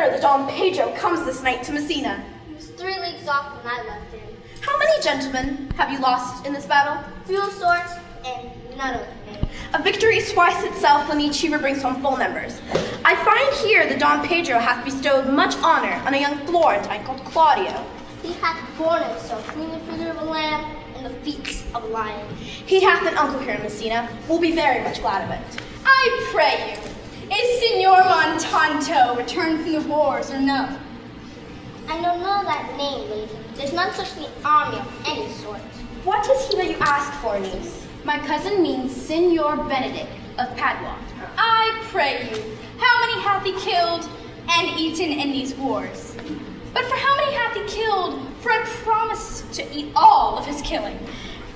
hear the Don Pedro comes this night to Messina. He was 3 leagues off when I left him. How many gentlemen have you lost in this battle? Few of sorts, and none of them. A victory twice itself when each Chiva brings home full numbers. I find here the Don Pedro hath bestowed much honor on a young Florentine called Claudio. He hath borne himself between the figure of a lamb and the feet of a lion. He hath an uncle here in Messina. We'll be very much glad of it. I pray you, is Signor Montanto returned from the wars or no? I don't know that name, lady. There's none such in the army of any sort. What is he that you ask for, niece? My cousin means Signor Benedict of Padua. I pray you, how many hath he killed and eaten in these wars? But for how many hath he killed? For I promised to eat all of his killing.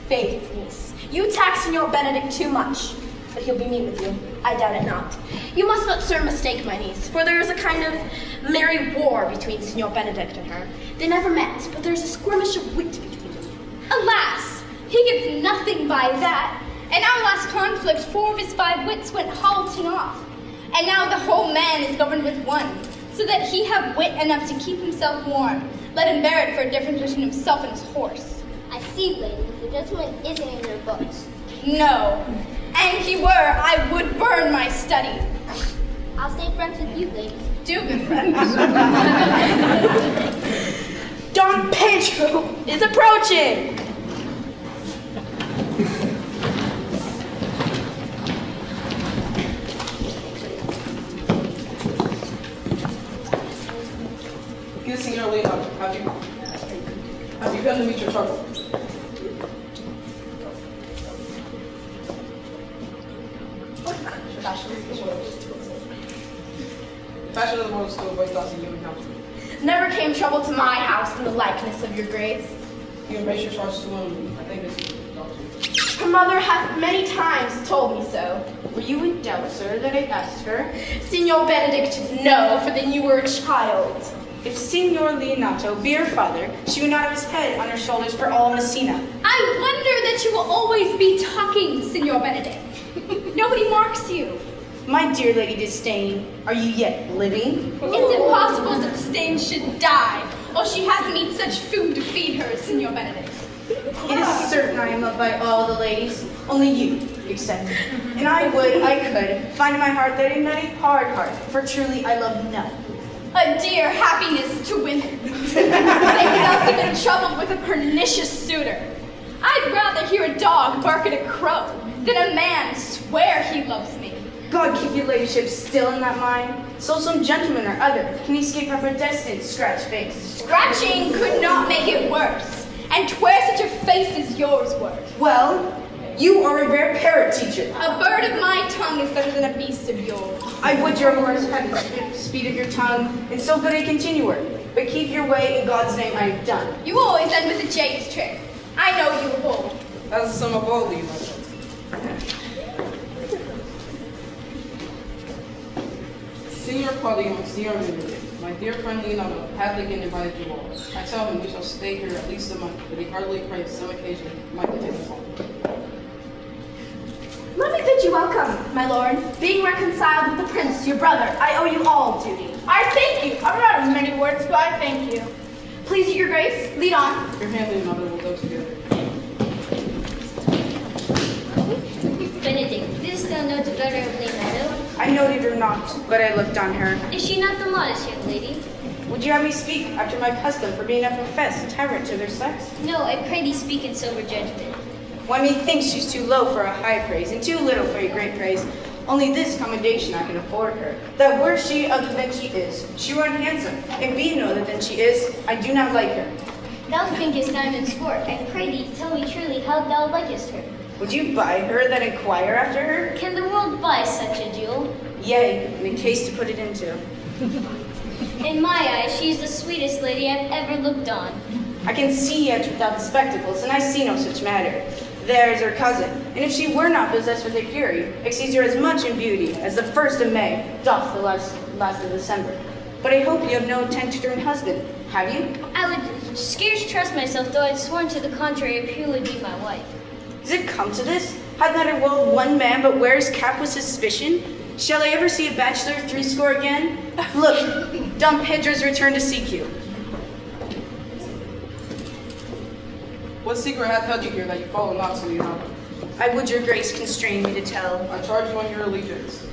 Faith, niece, you tax Signor Benedict too much, but he'll be mean with you. I doubt it not. You must not, sir, mistake my niece, for there is a kind of merry war between Signor Benedict and her. They never met, but there's a skirmish of wit between them. Alas, he gets nothing by that. In our last conflict, 4 of his 5 wits went halting off. And now the whole man is governed with one, so that he have wit enough to keep himself warm. Let him bear it for a difference between himself and his horse. I see, lady, the gentleman isn't in your books. No, and he were, I would burn my study. I'll stay friends with you, lady. Do, good friend. Don Pedro is approaching! Good Signor Leonardo, have you come to meet your trouble? The fashion of the world still awaits us in human counsel. Never came trouble to my house in the likeness of your grace. You embrace your charge too lonely. I think this is doctor. Her mother hath many times told me so. Were you in doubt, sir, that I asked her? Signor Benedict, no, for then you were a child. If Signor Leonato be her father, she would not have his head on her shoulders for all Messina. I wonder that you will always be talking, Signor Benedict. Nobody marks you. My dear Lady Disdain, are you yet living? It's impossible that Disdain should die, or she hasn't eaten such food to feed her, Signor Benedict. It is certain I am loved by all the ladies, only you excepted. And I could, find in my heart that ain't a hard heart, for truly I love none. A dear happiness to women. They can also been troubled with a pernicious suitor. I'd rather hear a dog bark at a crow than a man swear he loves me. God keep your ladyship still in that mind. So some gentleman or other can escape our predestined scratch face. Scratching could not make it worse, and 'twere such a face as yours were. Well, you are a rare parrot teacher. A bird of my tongue is better than a beast of yours. I would your horse have the speed of your tongue, and so good a continuer. But keep your way, in God's name I have done. You always end with a jade's trick. I know you of old. That's the sum of all these, my friends. Signor Claudio and Signor Wainwright, my dear friend Leonardo, hath again invited you all. I tell him we shall stay here at least a month, but he heartily prays some occasion might take us home. Let me bid you welcome, my lord. Being reconciled with the prince, your brother, I owe you all duty. I thank you. I'm not of many words, but I thank you. Please, your grace, lead on. Your hand, Leonardo, will go together. Benedict, didst thou know the daughter of Leonardo? I noted her not, but I looked on her. Is she not the modest young lady? Would you have me speak after my custom for being a professed terror to their sex? No, I pray thee speak in sober judgment. Why, methinks she's too low for a high praise, and too little for a great praise. Only this commendation I can afford her, that were she other than she is, she were handsome, and being no other than she is, I do not like her. Thou thinkest I am in sport. I pray thee, tell me truly how thou likest her. Would you buy her that inquire after her? Can the world buy such a jewel? Yea, in a case to put it into. In my eyes, she is the sweetest lady I've ever looked on. I can see yet without the spectacles, and I see no such matter. There is her cousin, and if she were not possessed with a fury, exceeds her as much in beauty as the 1st of May doth the last of December. But I hope you have no taciturn husband, have you? I would scarce trust myself, though I'd sworn to the contrary if he would be my wife. Does it come to this? Hath not a world one man but wears cap with suspicion? Shall I ever see a bachelor 80 again? Look, Dumb Pedra's returned to seek you. What secret hath held you here that you follow not to Leonardo? I would your grace constrain me to tell. I charge you on your allegiance.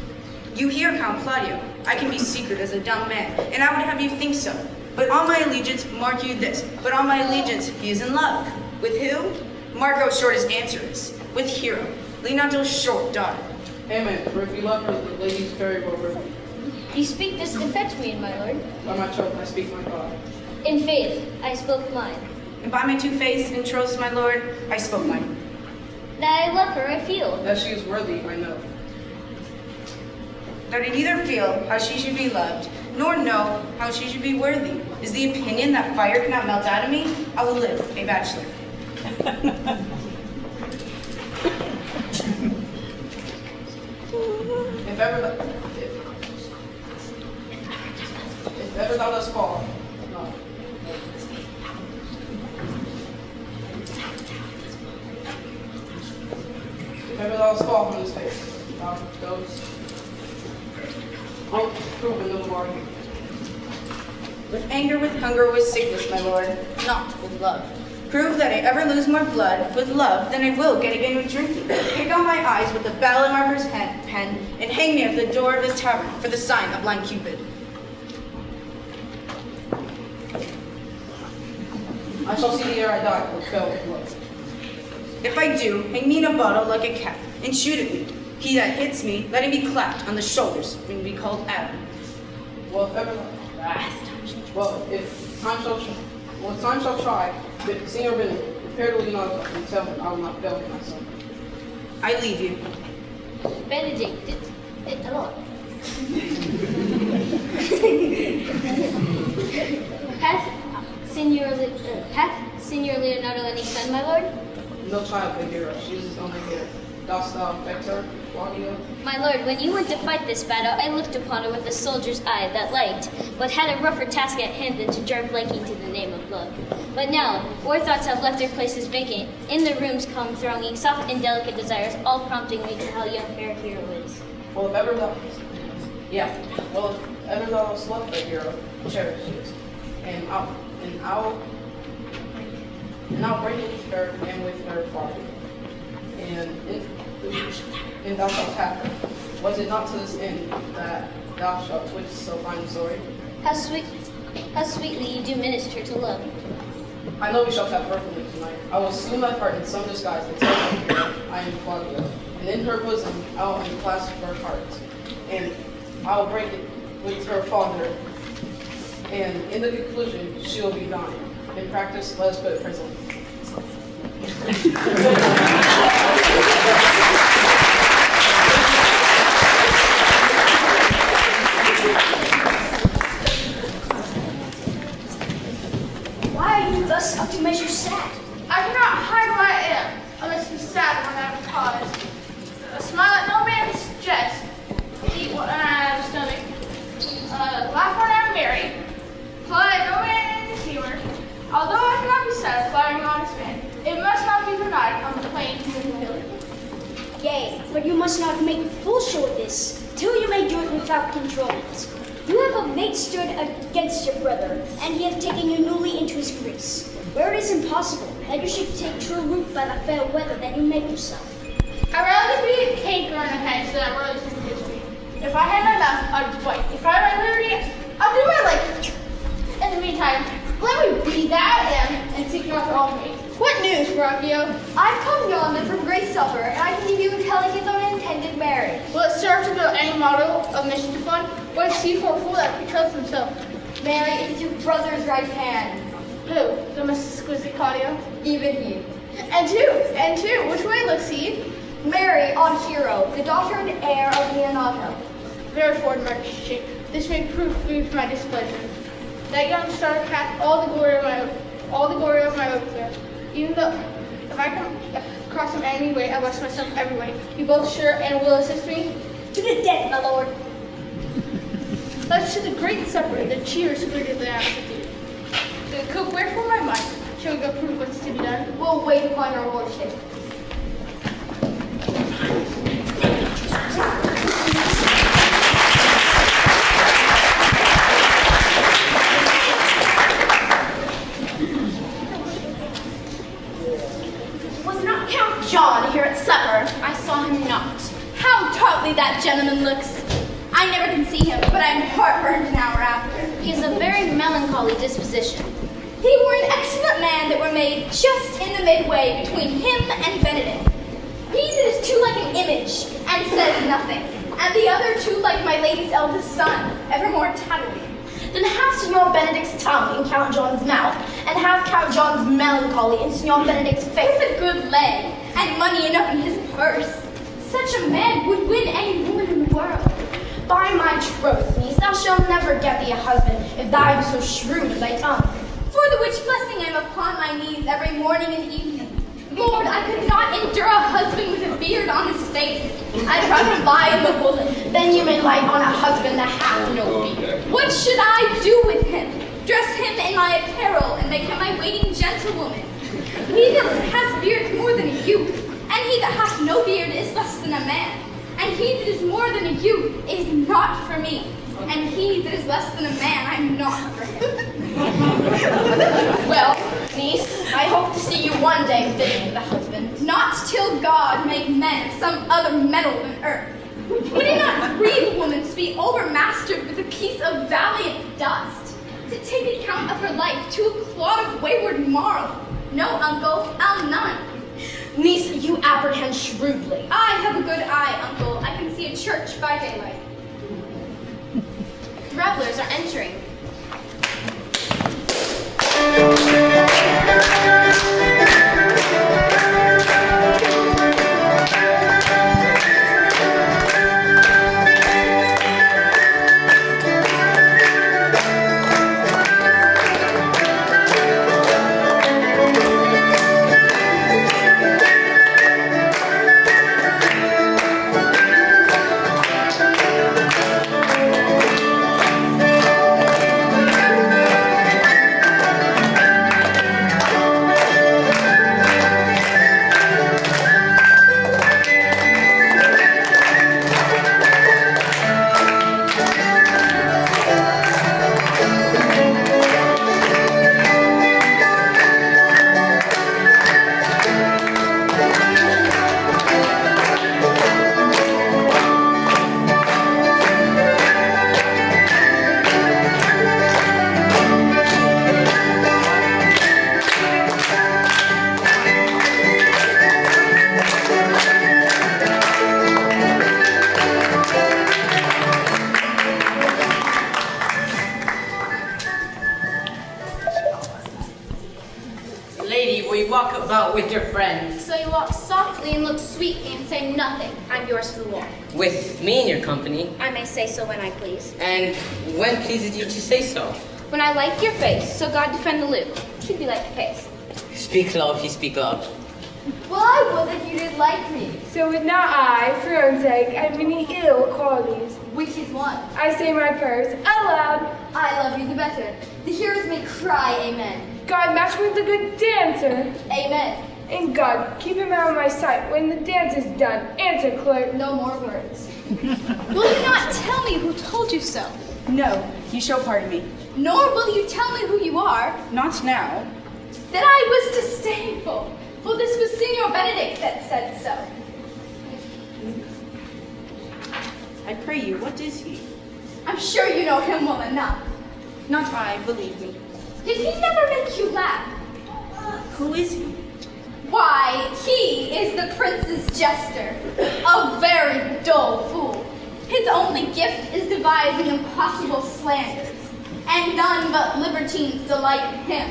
You hear, Count Claudio, I can be secret as a dumb man, and I would have you think so. But on my allegiance, mark you this. But on my allegiance, he is in love. With who? Marco Short's answer is. With Hero, Leonardo's short daughter. Amen. For if you love her, the ladies very well with you. You speak this to fetch me, my lord. By my troth, I speak my God. In faith, I spoke mine. And by my two faiths and troths, my lord, I spoke mine. That I love her, I feel. That she is worthy, I know. That I neither feel how she should be loved, nor know how she should be worthy, is the opinion that fire cannot melt out of me. I will live a bachelor. If ever thou dost fall, no. If ever thou dost fall from this face, thou goes prove in no bargain. With anger, with hunger, with sickness, my lord, not with love. Prove that I ever lose more blood with love than I will get again with drinking. Pick out my eyes with the ballad marker's pen, and hang me at the door of the tavern for the sign of blind Cupid. I shall see the ere I die with fell with blood. If I do, hang me in a bottle like a cat, and shoot at me. He that hits me, let him be clapped on the shoulders, and be called Adam. Well, if time shall try, Senor Benedict, prepare to Leonardo and tell him I will not fail him myself. I leave you. Benedict, hello. Hath Senor Leonardo any son, my lord? No child but hero, she is his only heir. Dost thou affect her, Claudio? My lord, when you went to fight this battle, I looked upon her with a soldier's eye that liked, but had a rougher task at hand than to drive liking to the name of love. But now, war thoughts have left their places vacant. In the rooms come thronging soft and delicate desires, all prompting me to how young fair hero is. Well, if ever thou dost love the hero, cherish it, and I'll bring it with her and with her father. And thou shalt have her. Was it not to this end that thou shalt twitch so fine a story? How sweetly you do minister to love. I know we shall have birthday tonight. I will assume my part in some disguise and tell her I am Claudio. And in her bosom I will unclasp her heart. And I will break it with her father. And in the conclusion, she will be gone. In practice, let us put it presently. Why are you thus up to measure sad? I cannot hide where I am, unless be sad when I have cause. Smile at no man's jest, eat when I have a stomach, laugh when I am merry, play at no man in his humor. Although I cannot be satisfied and honest man, it must not be denied on the plain human ability. Yea, but you must not make full show of this, till you may do it without controlment. You have of late stood against your brother, and he hath taken you newly into his grace, where it is impossible that you should take true root by the fair weather that you make yourself. I'd rather be a canker in the head than I'd rather think history. If I had my mouth, I'd bite. If I had my liberty, I'll do my liking. In the meantime, let me be that I am and seek not to alter me. What news, Claudio? I've come yonder from Great Supper, and I can give you intelligence on an intended marriage. Will it serve to build any model of mischief on? What is he for a fool that betrays himself? Mary is your brother's right hand. Who? The most exquisite Claudio? Even he. And two, which way looks he? Mary on Hero, the daughter and heir of Leonardo. Very forward, Majesty. This may prove food for my displeasure. That young star hath all the glory of my oath there. Even though, if I come across some enemy way, I bless myself every way. Be both sure and will assist me. To the death, my lord. Let's to the great supper, the cheers greeted the aptitude. The cook, wherefore my mind? Shall we go prove what's to be done? We'll wait upon your lordship. John here at supper. I saw him not. How tartly that gentleman looks. I never can see him, but I'm heartburned an hour after. He has a very melancholy disposition. He were an excellent man that were made just in the midway between him and Benedict. He that is too like an image and says nothing, and the other too like my lady's eldest son, evermore tattling. Then have Signor Benedict's tongue in Count John's mouth, and have Count John's melancholy in Signor Benedict's face. With a good leg, and money enough in his purse, such a man would win any woman in the world. By my troth, niece, thou shalt never get thee a husband, if thou be so shrewd in thy tongue. For the which blessing I am upon my knees every morning and evening. Lord, I could not endure a husband with a beard on his face. I'd rather lie in the woolen. Then you may light on a husband that hath no beard. What should I do with him? Dress him in my apparel and make him my waiting gentlewoman. He that has beard is more than a youth, and he that hath no beard is less than a man. And he that is more than a youth is not for me. And he that is less than a man, I'm not for him. Well, niece, I hope to see you one day fitting with a husband. Not till God make men of some other metal than earth. Would it not grieve a woman to be overmastered with a piece of valiant dust? To take account of her life to a clod of wayward marl? No, uncle, I'll none. Niece, you apprehend shrewdly. I have a good eye, uncle. I can see a church by daylight. Revelers are entering. With your friends. So you walk softly and look sweet and say nothing. I'm yours for the walk. With me in your company. I may say so when I please. And when pleases you to say so? When I like your face, so God defend the loop. Should be like the pace. Speak low if you speak loud. Well, I would that you did like me. So would not I, for your own sake, I have many ill qualities. Which is one? I say my prayers aloud. I love you the better. The hearers may cry amen. God match me with a good dancer. Amen. And God, keep him out of my sight when the dance is done. Answer, clerk. No more words. Will you not tell me who told you so? No, you shall pardon me. Nor will you tell me who you are. Not now. That I was disdainful. For this was Signor Benedict that said so. I pray you, what is he? I'm sure you know him well enough. Not I, believe me. Did he never make you laugh? Who is he? Why, he is the prince's jester, a very dull fool. His only gift is devising impossible slanders, and none but libertines delight in him.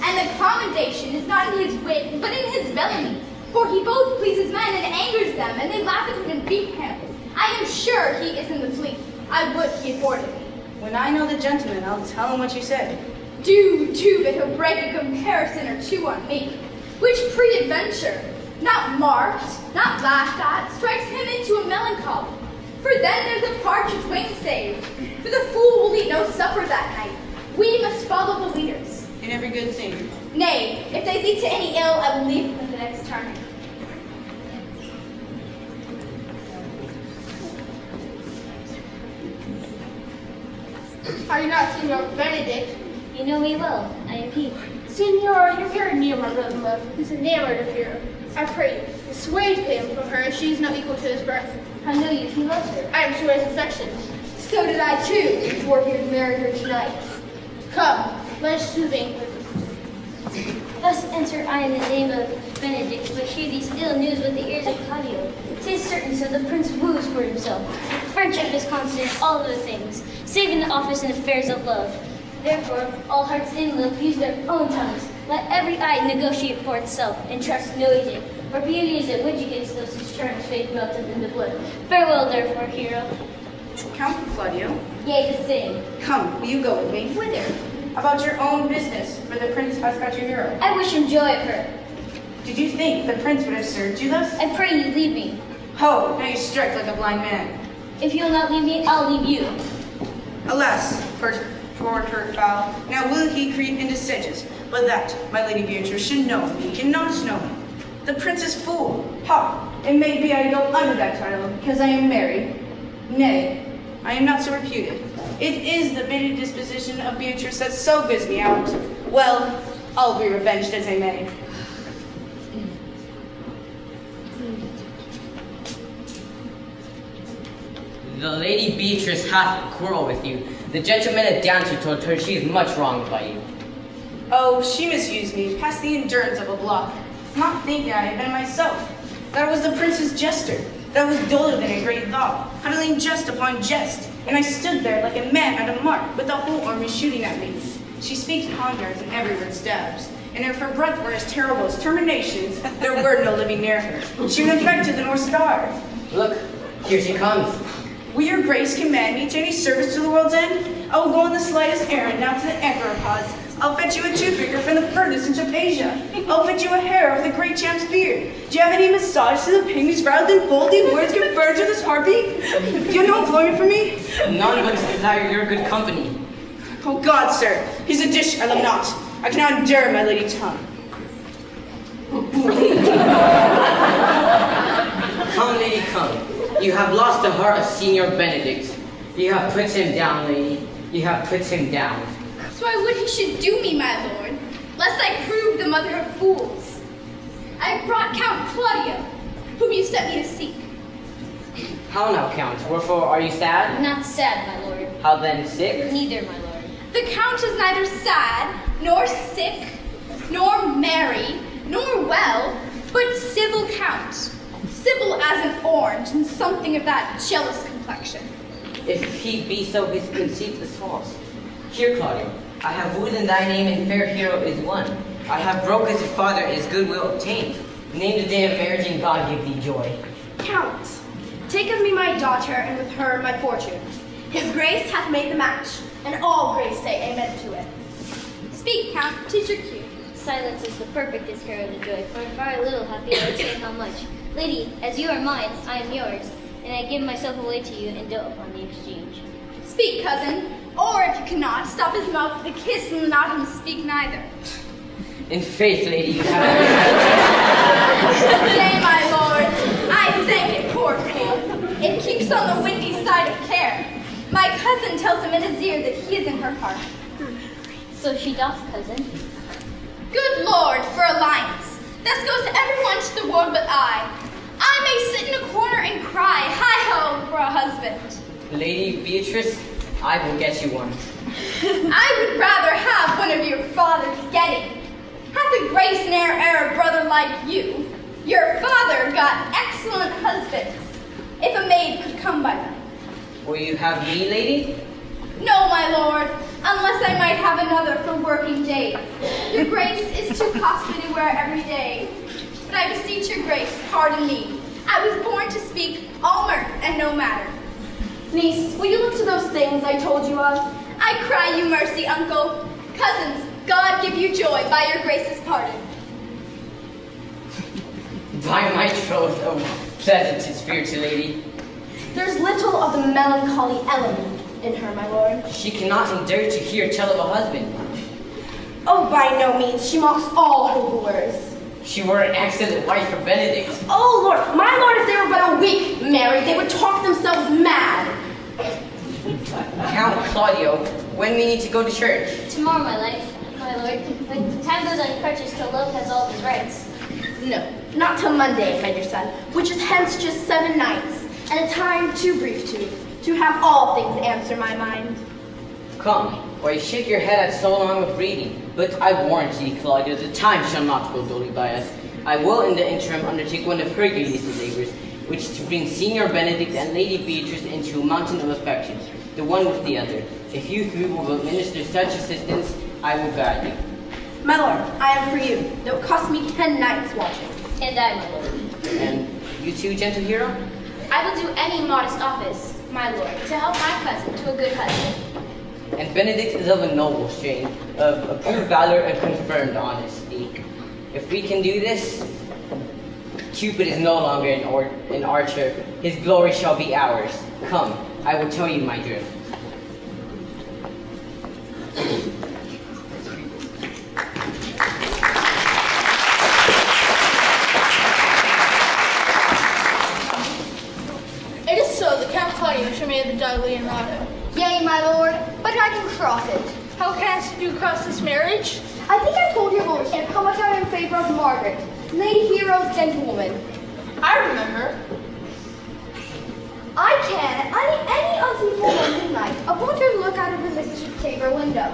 And the commendation is not in his wit, but in his villainy, for he both pleases men and angers them, and they laugh at him and beat him. I am sure he is in the fleet. I would he afforded me. When I know the gentleman, I'll tell him what you said. Do that he'll break a comparison or two on me, which pre-adventure, not marked, not laughed at, strikes him into a melancholy. For then there's a partridge wing saved, for the fool will eat no supper that night. We must follow the leaders. In every good thing. Nay, if they lead to any ill, I will leave them at the next turning. Are you not Signor Benedict? You know me well. I am he. Signor, you're very near my brother love. He's enamored of you. I pray you, dissuade him from her as she is not equal to his birth. How know you if he loves her? I am sure his affection. So did I too, before he had married her tonight. Come, let us to the banquet. Thus enter I in the name of Benedict, but hear these ill news with the ears of Claudio. 'Tis certain so the prince woos for himself. Friendship is constant, all other things, save in the office and affairs of love. Therefore, all hearts in love use their own tongues. Let every eye negotiate for itself, and trust no agent. For beauty is a witch against those whose charms fade melted in the blood. Farewell, therefore, hero. Count Claudio, Yea, the same. come, will you go with me? Whither? About your own business, for the prince has got your hero. I wish him joy of her. Did you think the prince would have served you thus? I pray you leave me. Ho, now you strike like a blind man. If you'll not leave me, I'll leave you. Alas, toward her foul, now will he creep into sedges, but that, my lady Beatrice, should know me, cannot know me. The prince is fool. Ha, it may be I go under that title, because I am married. Nay, I am not so reputed. It is the bitter disposition of Beatrice that so gives me out. Well, I'll be revenged as I may. The lady Beatrice hath a quarrel with you. The gentleman at dance who told her she is much wronged by you. Oh, she misused me, past the endurance of a block, not thinking I had been myself. That I was the prince's jester, that I was duller than a great thought, huddling jest upon jest, and I stood there like a man at a mark, with the whole army shooting at me. She speaks ponders and every word stabs, and if her breath were as terrible as terminations, there were no living near her. She would infect the North Star. Look, here she comes. Will your grace command me to any service to the world's end? I will go on the slightest errand now to the emperor pods. I'll fetch you a toothpicker from the furthest inch of Asia. I'll fetch you a hair of the great champ's beard. Do you have any massage to the pygmies rather than boldly words conferred to this harpy? Do you have no employment for me? None but to desire your good company. Oh God, sir, he's a dish I love not. I cannot endure my lady tongue. Come, lady, come. You have lost the heart of Signor Benedict. You have put him down, lady. You have put him down. So I would he should do me, my lord, lest I prove the mother of fools. I have brought Count Claudio, whom you sent me to seek. How now, Count? Wherefore are you sad? Not sad, my lord. How then sick? Neither, my lord. The Count is neither sad, nor sick, nor merry, nor well, but civil Count. Civil as an orange, and something of that jealous complexion. If he be so, his conceit is false. Here, Claudio, I have wooed in thy name, and fair hero is won. I have broke as your father, is goodwill obtained. Name the day of marriage, and God give thee joy. Count, take of me my daughter, and with her my fortune. His grace hath made the match, and all grace say amen to it. Speak, Count, 'tis your cue. Silence is the perfectest herald of joy, for if I little have I would say how much. Lady, as you are mine, I am yours, and I give myself away to you and dote upon the exchange. Speak, cousin, or if you cannot, stop his mouth with a kiss and not him speak neither. In faith, lady, you have... Yea, my lord, I thank it, poor fool. It keeps on the windy side of care. My cousin tells him in his ear that he is in her heart. So she doth, cousin. Good Lord, for alliance. Thus goes everyone to the world but I. I may sit in a corner and cry, hi-ho, for a husband. Lady Beatrice, I will get you one. I would rather have one of your father's getting. Hath a grace and a brother like you. Your father got excellent husbands, if a maid could come by them. Will you have me, lady? No, my lord, unless I might have another for working days. Your grace is too costly to wear every day. But I beseech your grace, pardon me. I was born to speak all mirth and no matter. Niece, will you look to those things I told you of? I cry you mercy, uncle. Cousins, God give you joy by your grace's pardon. By my troth, oh, pleasant is fear to lady. There's little of the melancholy element in her, my lord. She cannot endure to hear tell of a husband. Oh, by no means. She mocks all her wooers. She were an excellent wife for Benedict. Oh, Lord, my lord, if they were but a week married, they would talk themselves mad. Count Claudio, when we need to go to church? Tomorrow, my lord. When time goes on crutches till love has all of his rights. No. Not till Monday, my dear son, which is hence just 7 nights, and a time too brief to have all things answer my mind. Come, why you shake your head at so long of reading. But I warrant thee, Claudio, the time shall not go dully by us. I will in the interim undertake one of Hercules' labors, which to bring Signor Benedict and Lady Beatrice into a mountain of affection, the one with the other. If you three will administer such assistance, I will guide you. My lord, I am for you, though it cost me 10 nights watching. And I, my lord. And you too, gentle hero? I will do any modest office, my lord, to help my cousin to a good husband. And Benedict is of a noble strain, of approved valor and confirmed honesty. If we can do this, Cupid is no longer an archer. His glory shall be ours. Come, I will tell you my drift. It is so that Count Claudio shall marry the Dudley and Rado. Yea, my lord, but I can cross it. How canst you cross this marriage? I think I told your lordship how much I am in favor of Margaret, Lady Hero's gentlewoman. I remember. I can, any unseasonable London night, I want her to look out of her mistress's chamber window.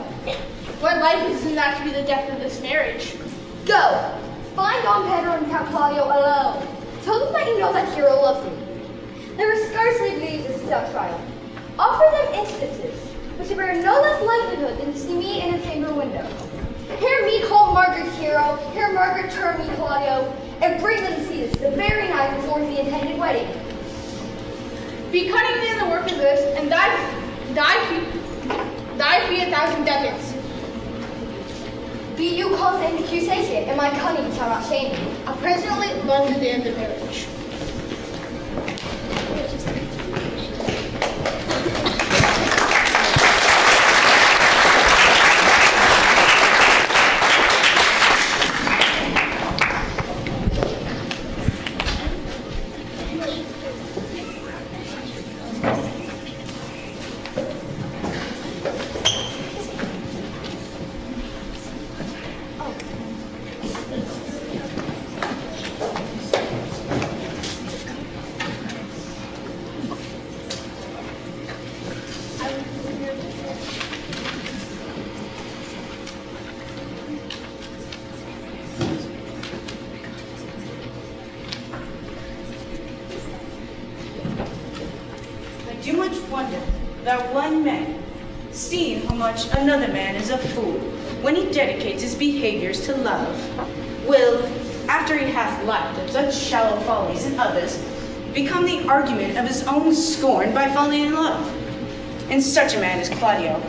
What life is not to be the death of this marriage? Go! Find Don Pedro and Count Claudio alone. Tell them that you know that Hero loves me. They will scarcely believe this is our trial. Offer them instances, which bear no less likelihood than to see me in a chamber window. Hear me call Margaret Hero, hear Margaret term me Claudio, and bring them to see this the very night before the intended wedding. Be cunning in the work of this, and thy fee 1,000 ducats. Be you cause and accusation, and my cunning shall not shame me. I'll presently learn the day of the marriage. I do much wonder that one man, seeing how much another man is a fool, when he dedicates his behaviors to love, will, after he hath laughed at such shallow follies in others, become the argument of his own scorn by falling in love. And such a man is Claudio.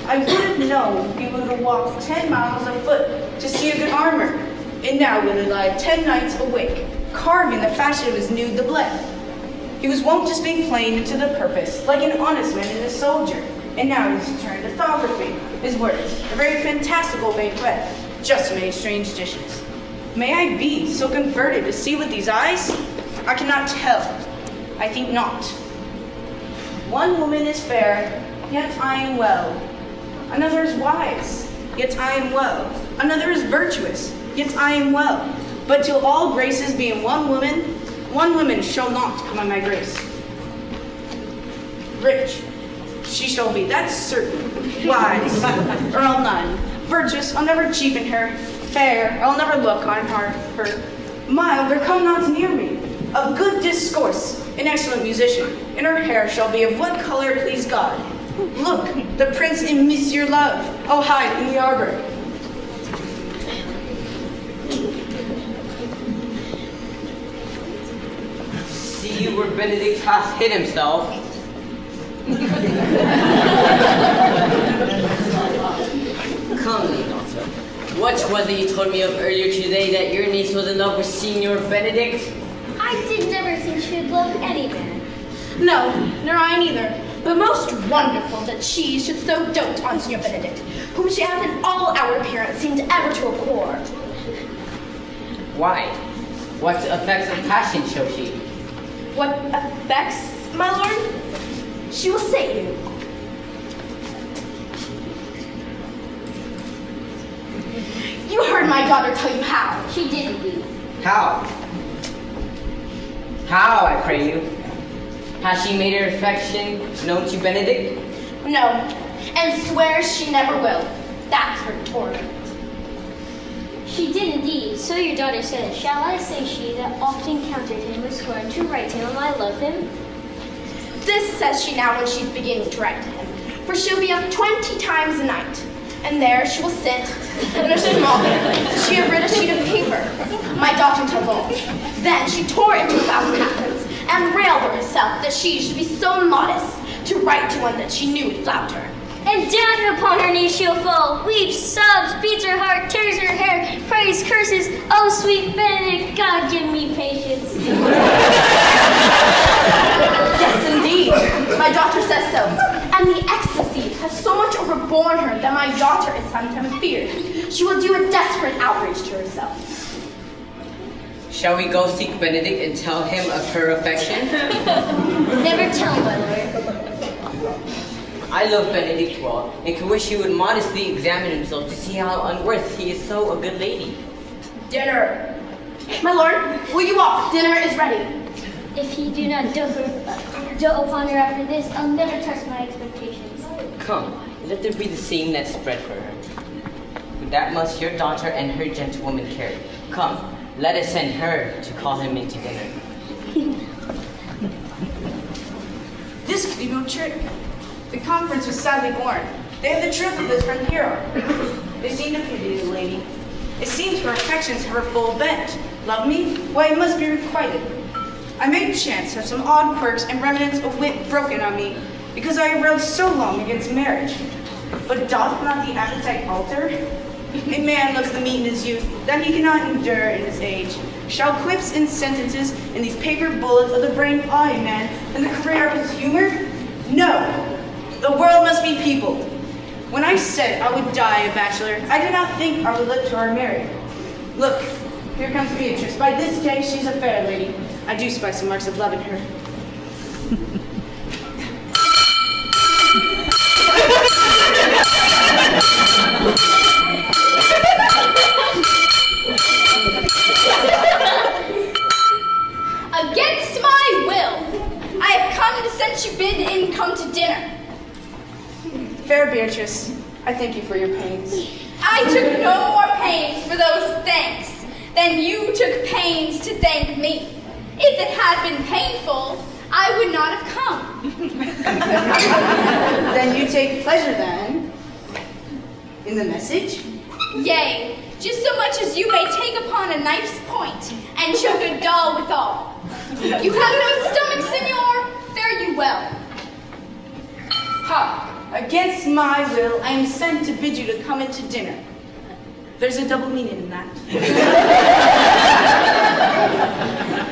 I would have known he would have walked 10 miles afoot to see a good armor, and now will he lie 10 nights awake, carving the fashion of his nude doublet. He was wont to speak plain and to the purpose, like an honest man and a soldier, and now he's turned orthography, his words, a very fantastical banquet, just many strange dishes. May I be so converted to see with these eyes? I cannot tell. I think not. One woman is fair, yet I am well. Another is wise, yet I am well. Another is virtuous, yet I am well. But till all graces be in one woman shall not come on my grace. Rich, she shall be, that's certain. Wise, or I'll none. Virtuous, I'll never cheapen her. Fair, I'll never look on her. Mild, or come not near me. Of good discourse, an excellent musician, and her hair shall be of what color please God. Look, the prince and Monsieur Love, I'll hide in the arbor. See you where Benedict hath hid himself. Come, Leonardo. What was it you told me of earlier today that your niece was in love with Signor Benedict? I did never think she would love any man. No, nor I neither. But most wonderful that she should so dote on Signor Benedict, whom she hath in all outward appearance seemed ever to abhor. Why? What effects of passion show she? What effects, my lord? She will say you. You heard my daughter tell you how. She did indeed. How? How, I pray you? Has she made her affection known to Benedict? No, and swears she never will. That's her torment. She did indeed, so your daughter says. Shall I say she that often countered him with scorn to write to him I love him? This says she now when she's beginning to write to him, for she'll be up 20 times a night, and there she will sit in her small bed. She had read a sheet of paper. My daughter tells all. Then she tore into 1,000 pamphlets and railed at herself that she should be so modest to write to one that she knew would flout her. And down upon her knees she'll fall, weeps, sobs, beats her heart, tears her hair, prays, curses. Oh, sweet Benedict, God give me patience. Yes, indeed. My daughter says so. And the ecstasy has so much overborne her that my daughter is sometimes feared she will do a desperate outrage to herself. Shall we go seek Benedict and tell him of her affection? Never tell, my lord. I love Benedict well, and could wish he would modestly examine himself to see how unworth he is so a good lady. Dinner. My lord, will you walk? Dinner is ready. If he do not dote upon her after this, I'll never trust my expectations. Come, let there be the same net spread for her. That must your daughter and her gentlewoman carry. Come, let us send her to call him into dinner. This could be no trick. The conference was sadly born. They have the truth of this from Hero. They seem to pity the lady. It seems her affections have her full bent. Love me? Why, it must be requited. I may chance have some odd quirks and remnants of wit broken on me, because I have railed so long against marriage. But doth not the appetite alter? A man loves the meat in his youth that he cannot endure in his age. Shall quips and sentences and these paper bullets of the brain awe a man and the career of his humor? No! The world must be peopled. When I said I would die a bachelor, I did not think I would live to our married. Look, here comes Beatrice. By this day, she's a fair lady. I do spy some marks of love in her. Against my will, I have come to since you bid in come to dinner. Fair Beatrice, I thank you for your pains. I took no more pains for those thanks than you took pains to thank me. If it had been painful, I would not have come. Then you take pleasure then in the message? Yea, just so much as you may take upon a knife's point and choke a doll withal. You have no stomach, senor? Fare you well. Ha! Against my will, I am sent to bid you to come into dinner. There's a double meaning in that.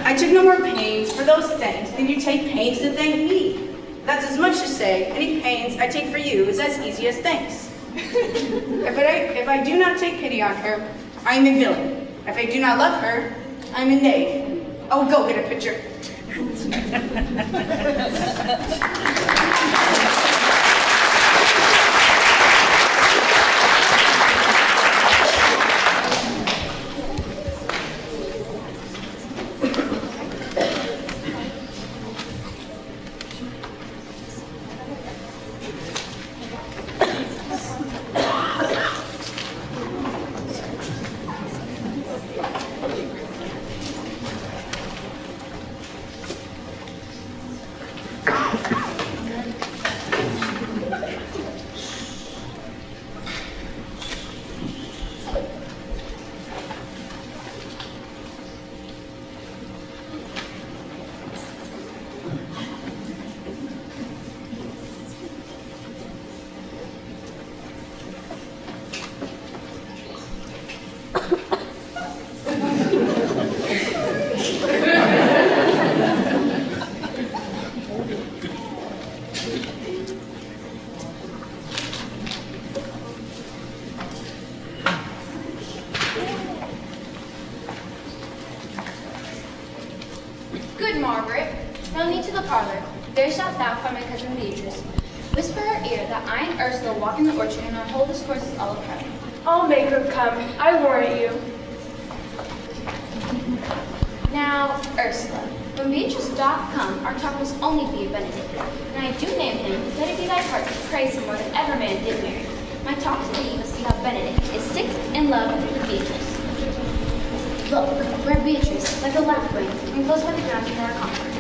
I took no more pains for those thanks than you take pains to thank me. That's as much to say, any pains I take for you is as easy as thanks. If I do not take pity on her, I am a villain. If I do not love her, I am a knave. Oh, go get a picture. Good Margaret, tell me to the parlor. There shalt thou find my cousin Beatrice. Whisper her ear that I and Ursula walk in the orchard and our whole discourse is all of her. I'll make her come, I warrant you. Now, Ursula, when Beatrice doth come, our talk must only be of Benedict. And I do name him, let it be thy heart to praise him more than ever man did marry. My talk to thee must be how Benedict is sick in love with Beatrice. Look, where Beatrice, like a lapwing, and close by the ground near our conference.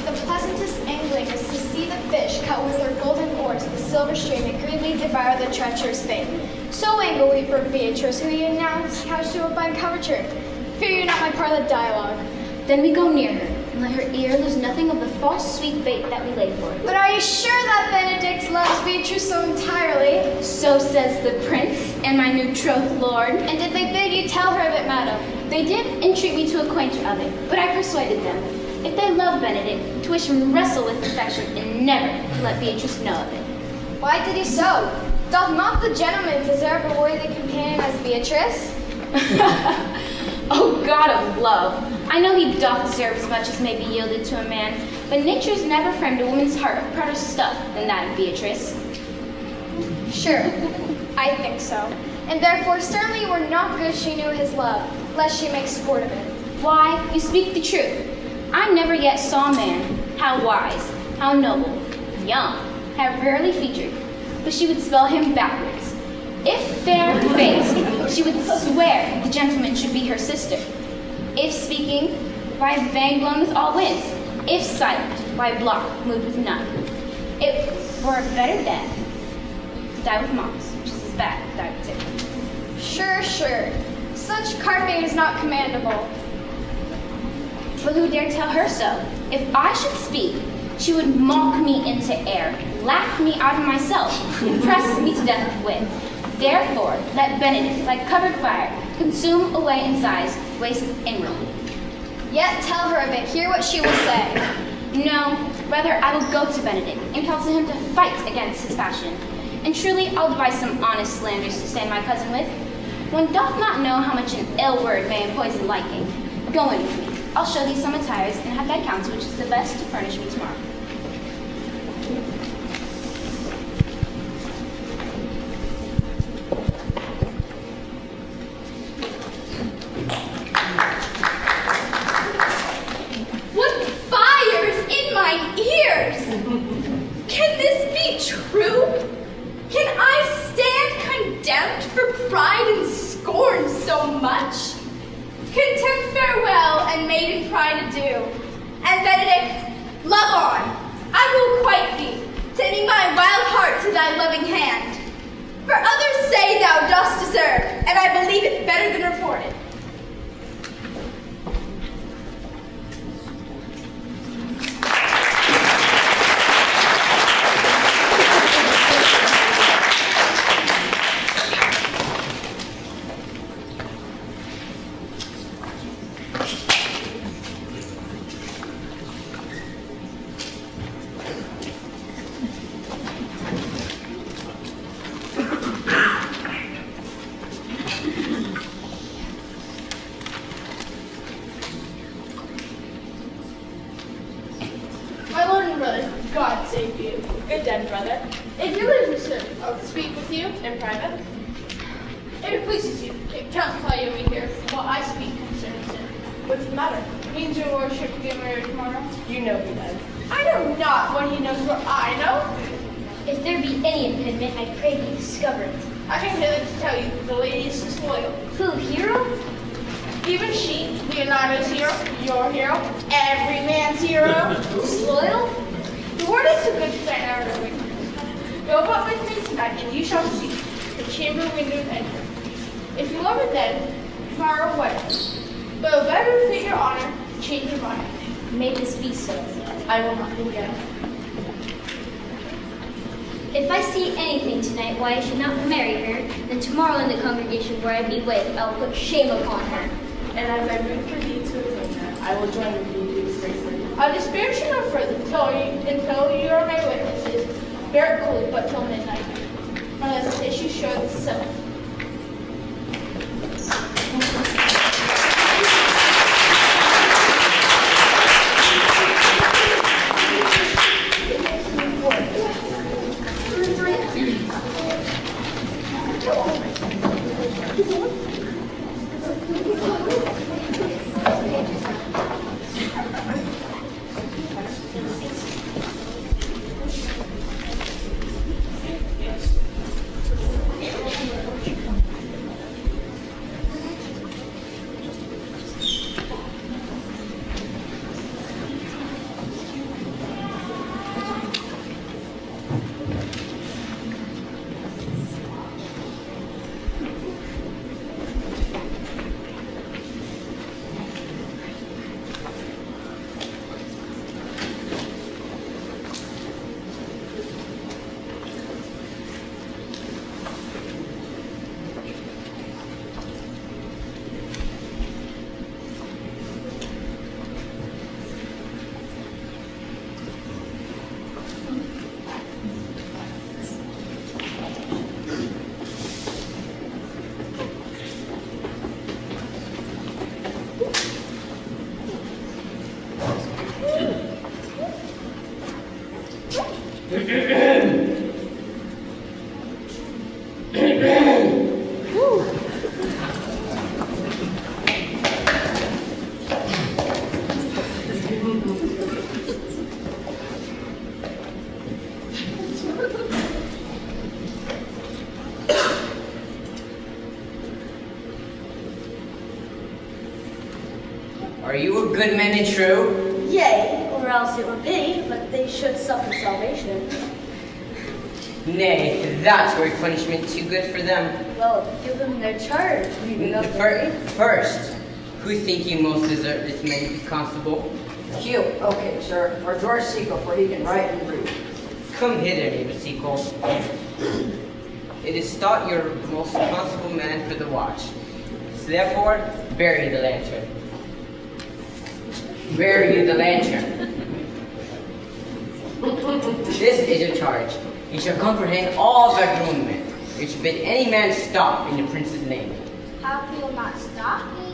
The pleasantest angling is to see the fish cut with their golden oars the silver stream and greedily devour the treacherous bait. So angle we for Beatrice, who ye now couch to a fine coverture. Fear you not my parlor dialogue. Then we go near her, and let her ear lose nothing of the false sweet bait that we lay for it. But are you sure that Benedict loves Beatrice so entirely? So says the prince and my new betrothed lord. And did they bid you tell her of it, madam? They did entreat me to acquaint her of it, but I persuaded them, if they love Benedict, to wish him wrestle with affection and never to let Beatrice know of it. Why did he so? Doth not the gentleman deserve a worthy companion as Beatrice? O God of love, I know he doth deserve as much as may be yielded to a man, but nature's never framed a woman's heart of prouder stuff than that of Beatrice. Sure, I think so. And therefore certainly were not good she knew his love, lest she make sport of it. Why, you speak the truth. I never yet saw a man, how wise, how noble, young, have rarely featured, but she would spell him backwards. If fair-faced, she would swear the gentleman should be her sister. If speaking, why vane blown with all winds. If silent, why block moved with none. It were a better death to die with moths, which is as bad as die with ticks. Sure. Such carping is not commendable. But who dare tell her so? If I should speak, she would mock me into air, laugh me out of myself, and press me to death with wit. Therefore, let Benedict, like covered fire, consume away in size, waste in ruin. Yet tell her of it, hear what she will say. No, rather I will go to Benedict, and counsel him to fight against his passion. And truly I'll devise some honest slanders to stand my cousin with. One doth not know how much an ill word may empoison liking. Go in with me. I'll show thee some attires, and have thy counsel which is the best to furnish me tomorrow. What fire's in my ears? Can this be true? Can I stand condemned for pride and scorn so much? Contempt farewell and maiden pride adieu. And Benedict, love on. I will quite thee, tending my wild heart to thy loving hand. For others say thou dost deserve, and I believe it better than reported. My lord and brother, God save you. Good den, brother. If you leave me, sir, I'll speak with you in private. If it pleases you, Count Claudio be here while I speak concerning him. What's the matter? Means your lordship to get married tomorrow? You know he does. I know not what he knows what I know. If there be any impediment, I pray you discover it. I can hither to tell you that the lady is disloyal. Who, hero? Even she, Leonardo's hero, your hero, every man's hero. Disloyal? The word is too good to stand out of weakness. Go about with me tonight, and you shall see the chamber windows enter. If you love her then, tomorrow wedding. But it better fit your honor, change your mind. May this be so. I will not forget. If I see anything tonight why I should not marry her, then tomorrow in the congregation where I be wed, I will put shame upon her. And as I root for thee to attain that, I will join with thee to disgrace her. I'll disparage you no further until you are my witnesses. Bear it coolly, but till midnight. Unless the issue shows itself. Are you a good man and true? Yea, or else it would be, but they should suffer salvation. Nay, that's great punishment too good for them. Well, give them their charge, leaving up First, who think you most deserve this man, constable? You, okay, sir. Or George Sequel, for he can write and read. Come hither, neighbor Sequel. It is thought you're the most responsible man for the watch. So therefore, bury the lantern. Bury you the lantern. This is your charge. You shall comprehend all the government. You shall bid any man stop in the prince's name. How can you not stop me?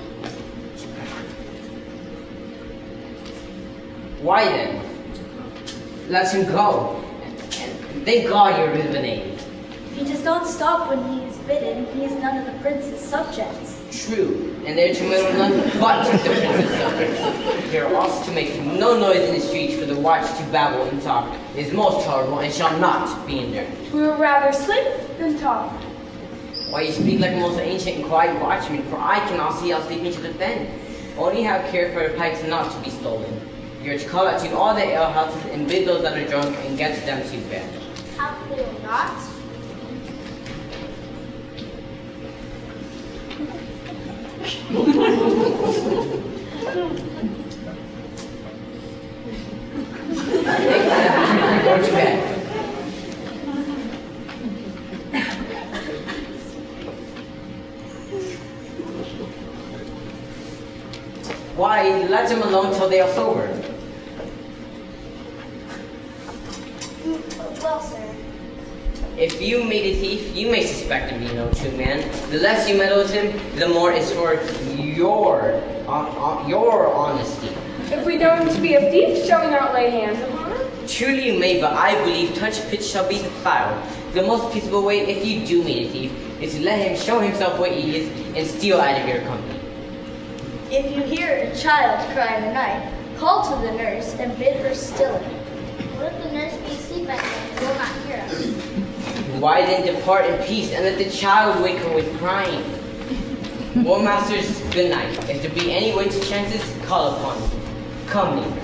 Why then? Let him go. And thank God you're rid of the name. If he does not stop when he is bidden, he is none of the prince's subjects. True, and they're to meddle none but the prince's subjects. They are also to make no noise in the streets, for the watch to babble and talk is most tolerable and shall not be endured. We would rather sleep than talk. Why you speak like a most ancient and quiet watchman, for I cannot see how sleeping should defend. Only have care for the pikes not to be stolen. You are to call out to all the alehouses and bid those that are drunk and get them to bed. How can you not? Go to bed. Why, let them alone till they are sober. Well, sir. If you meet a thief, you may suspect him being no true man. The less you meddle with him, the more is for your honesty. If we know him to be a thief, shall we not lay hands upon him? Truly you may, but I believe touch pitch shall be defiled. The most peaceable way, if you do meet a thief, is to let him show himself what he is and steal out of your company. If you hear a child cry in the night, call to the nurse and bid her still it. What if the nurse be asleep at night and will not hear us? Why then depart in peace and let the child wake her with crying? Well, masters, good night. If there be any winter chances, call upon me. Come, neighbor.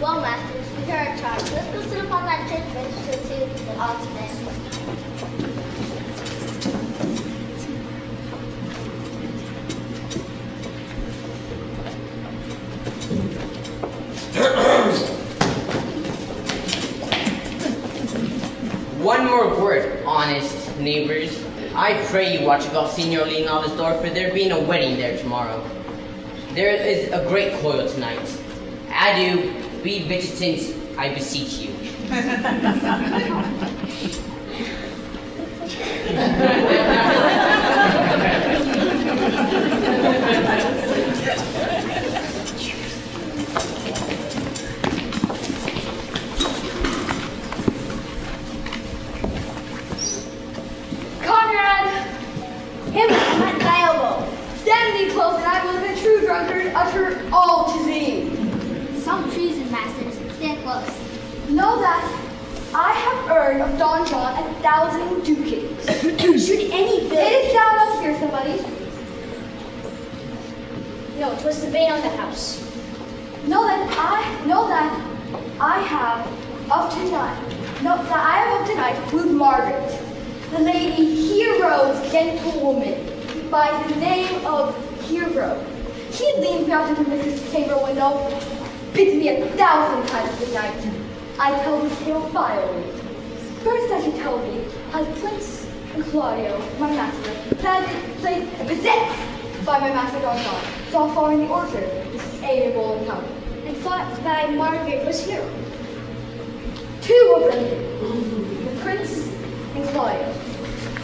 Well, masters, we hear our charge. Let's go sit upon that church bench to see the odds men. One more word, honest neighbors. I pray you watch about Signor Leonardo's door, for there being a wedding there tomorrow. There is a great coil tonight. Adieu, be vigilant, I beseech you. Him at thy elbow. Stand thee close, and I will, as a true drunkard, utter all to thee. Some treason, masters. Stand close. Know that I have earned of Don John 1,000 ducats. Should any villain... It is down up here, somebody. No, it was the bane of the house. Know that I have of tonight wooed Margaret, the Lady Hero's gentlewoman, by the name of Hero. He leans me out into Mrs. Chamber window, bids me 1,000 times good night. I tell the tale vilely. First I should tell thee how Prince and Claudio, my master, planted, placed, and possessed by my master Don John, saw far in the orchard this amiable encounter. And thought thy Margaret was here. Two of them did, the Prince and Claudio.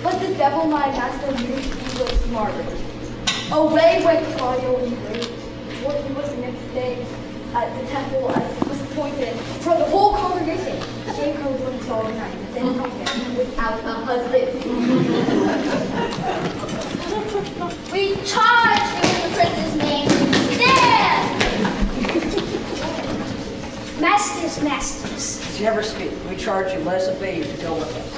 But the devil my master knew he was Margaret. Away went Claudio in rage. What he was the next day at the temple as was disappointed for the whole congregation. She comes when it's all night, then comes in without a husband. We charge you in the prince's name. Stand! Masters, masters. As you ever speak, we charge you, let us obey you to go with us.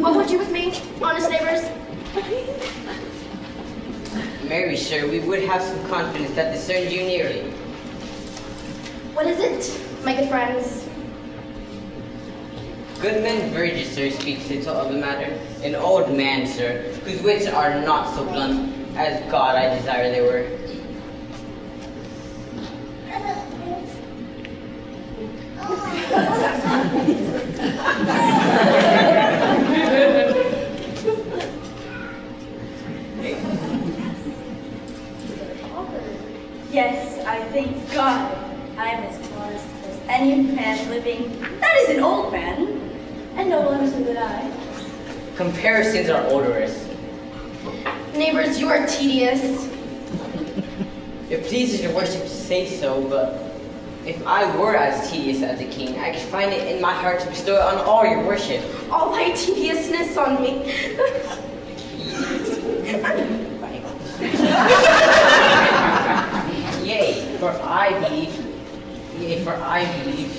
What would you with me, honest neighbors? Mary, sir, we would have some confidence that discerns you nearly. What is it, my good friends? Goodman Verges, sir, speaks little of the matter. An old man, sir, whose wits are not so blunt as God I desire they were. Yes, I thank God I am as honest as any man living. That is an old man, and no longer so than I. Comparisons are odorous. Neighbors, you are tedious. It pleases your worship to say so, but if I were as tedious as the king, I could find it in my heart to bestow it on all your worship. All thy tediousness on me. Yea, for I believe. Yea, for I believe.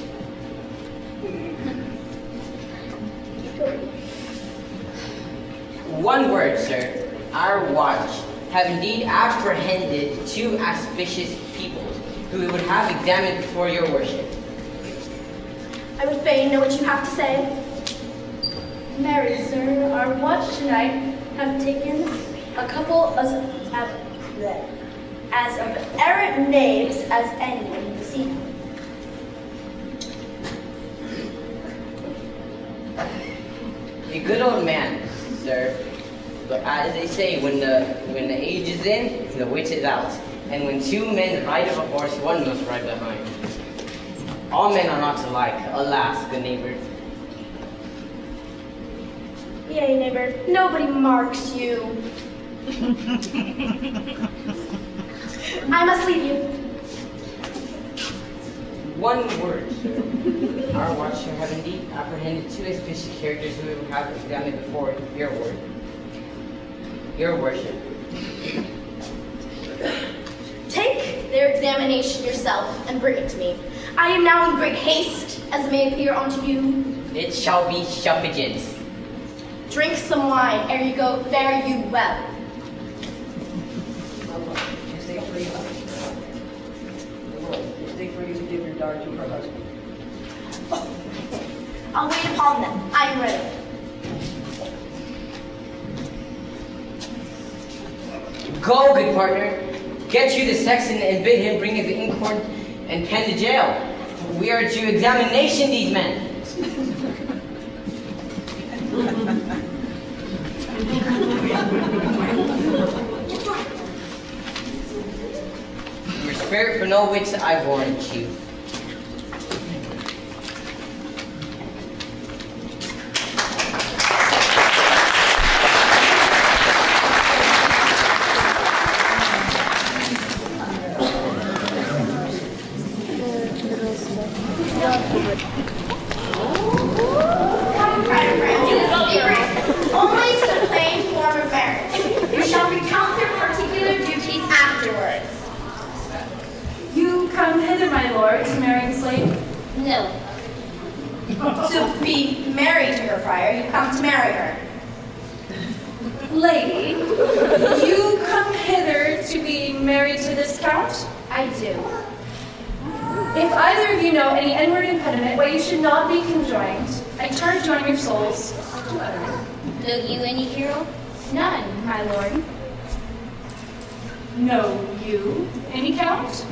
One word, sir. Our watch have indeed apprehended two auspicious peoples, who we would have examined before your worship. I would fain know what you have to say. Mary, sir, our watch tonight have taken a couple as of errant knaves as anyone in the sea. A good old man, sir. But as they say, when the age is in, the wit is out. And when two men ride of a horse, one must ride behind. All men are not alike, alas, good neighbor. Yea, neighbor, nobody marks you. I must leave you. One word, sir. Our watch have indeed apprehended two auspicious characters who we would have examined before your word. Your worship. Take their examination yourself and bring it to me. I am now in great haste, as it may appear unto you. It shall be suffragettes. Drink some wine, ere you go, fare you well. Is they for you to give your daughter to her husband? I'll wait upon them. I am ready. Go, good partner. Get you the sexton and bid him bring his inkhorn and pen to jail. We are to examination these men. Your spirit for no wits, I warrant you. Come, friends. To be married to her, friar. You come to marry her. Lady, you come hither to be married to this count? I do. If either of you know any inward impediment why you should not be conjoined, I charge you on your souls to utter it. Know you any hero? None, my lord. Know you any count?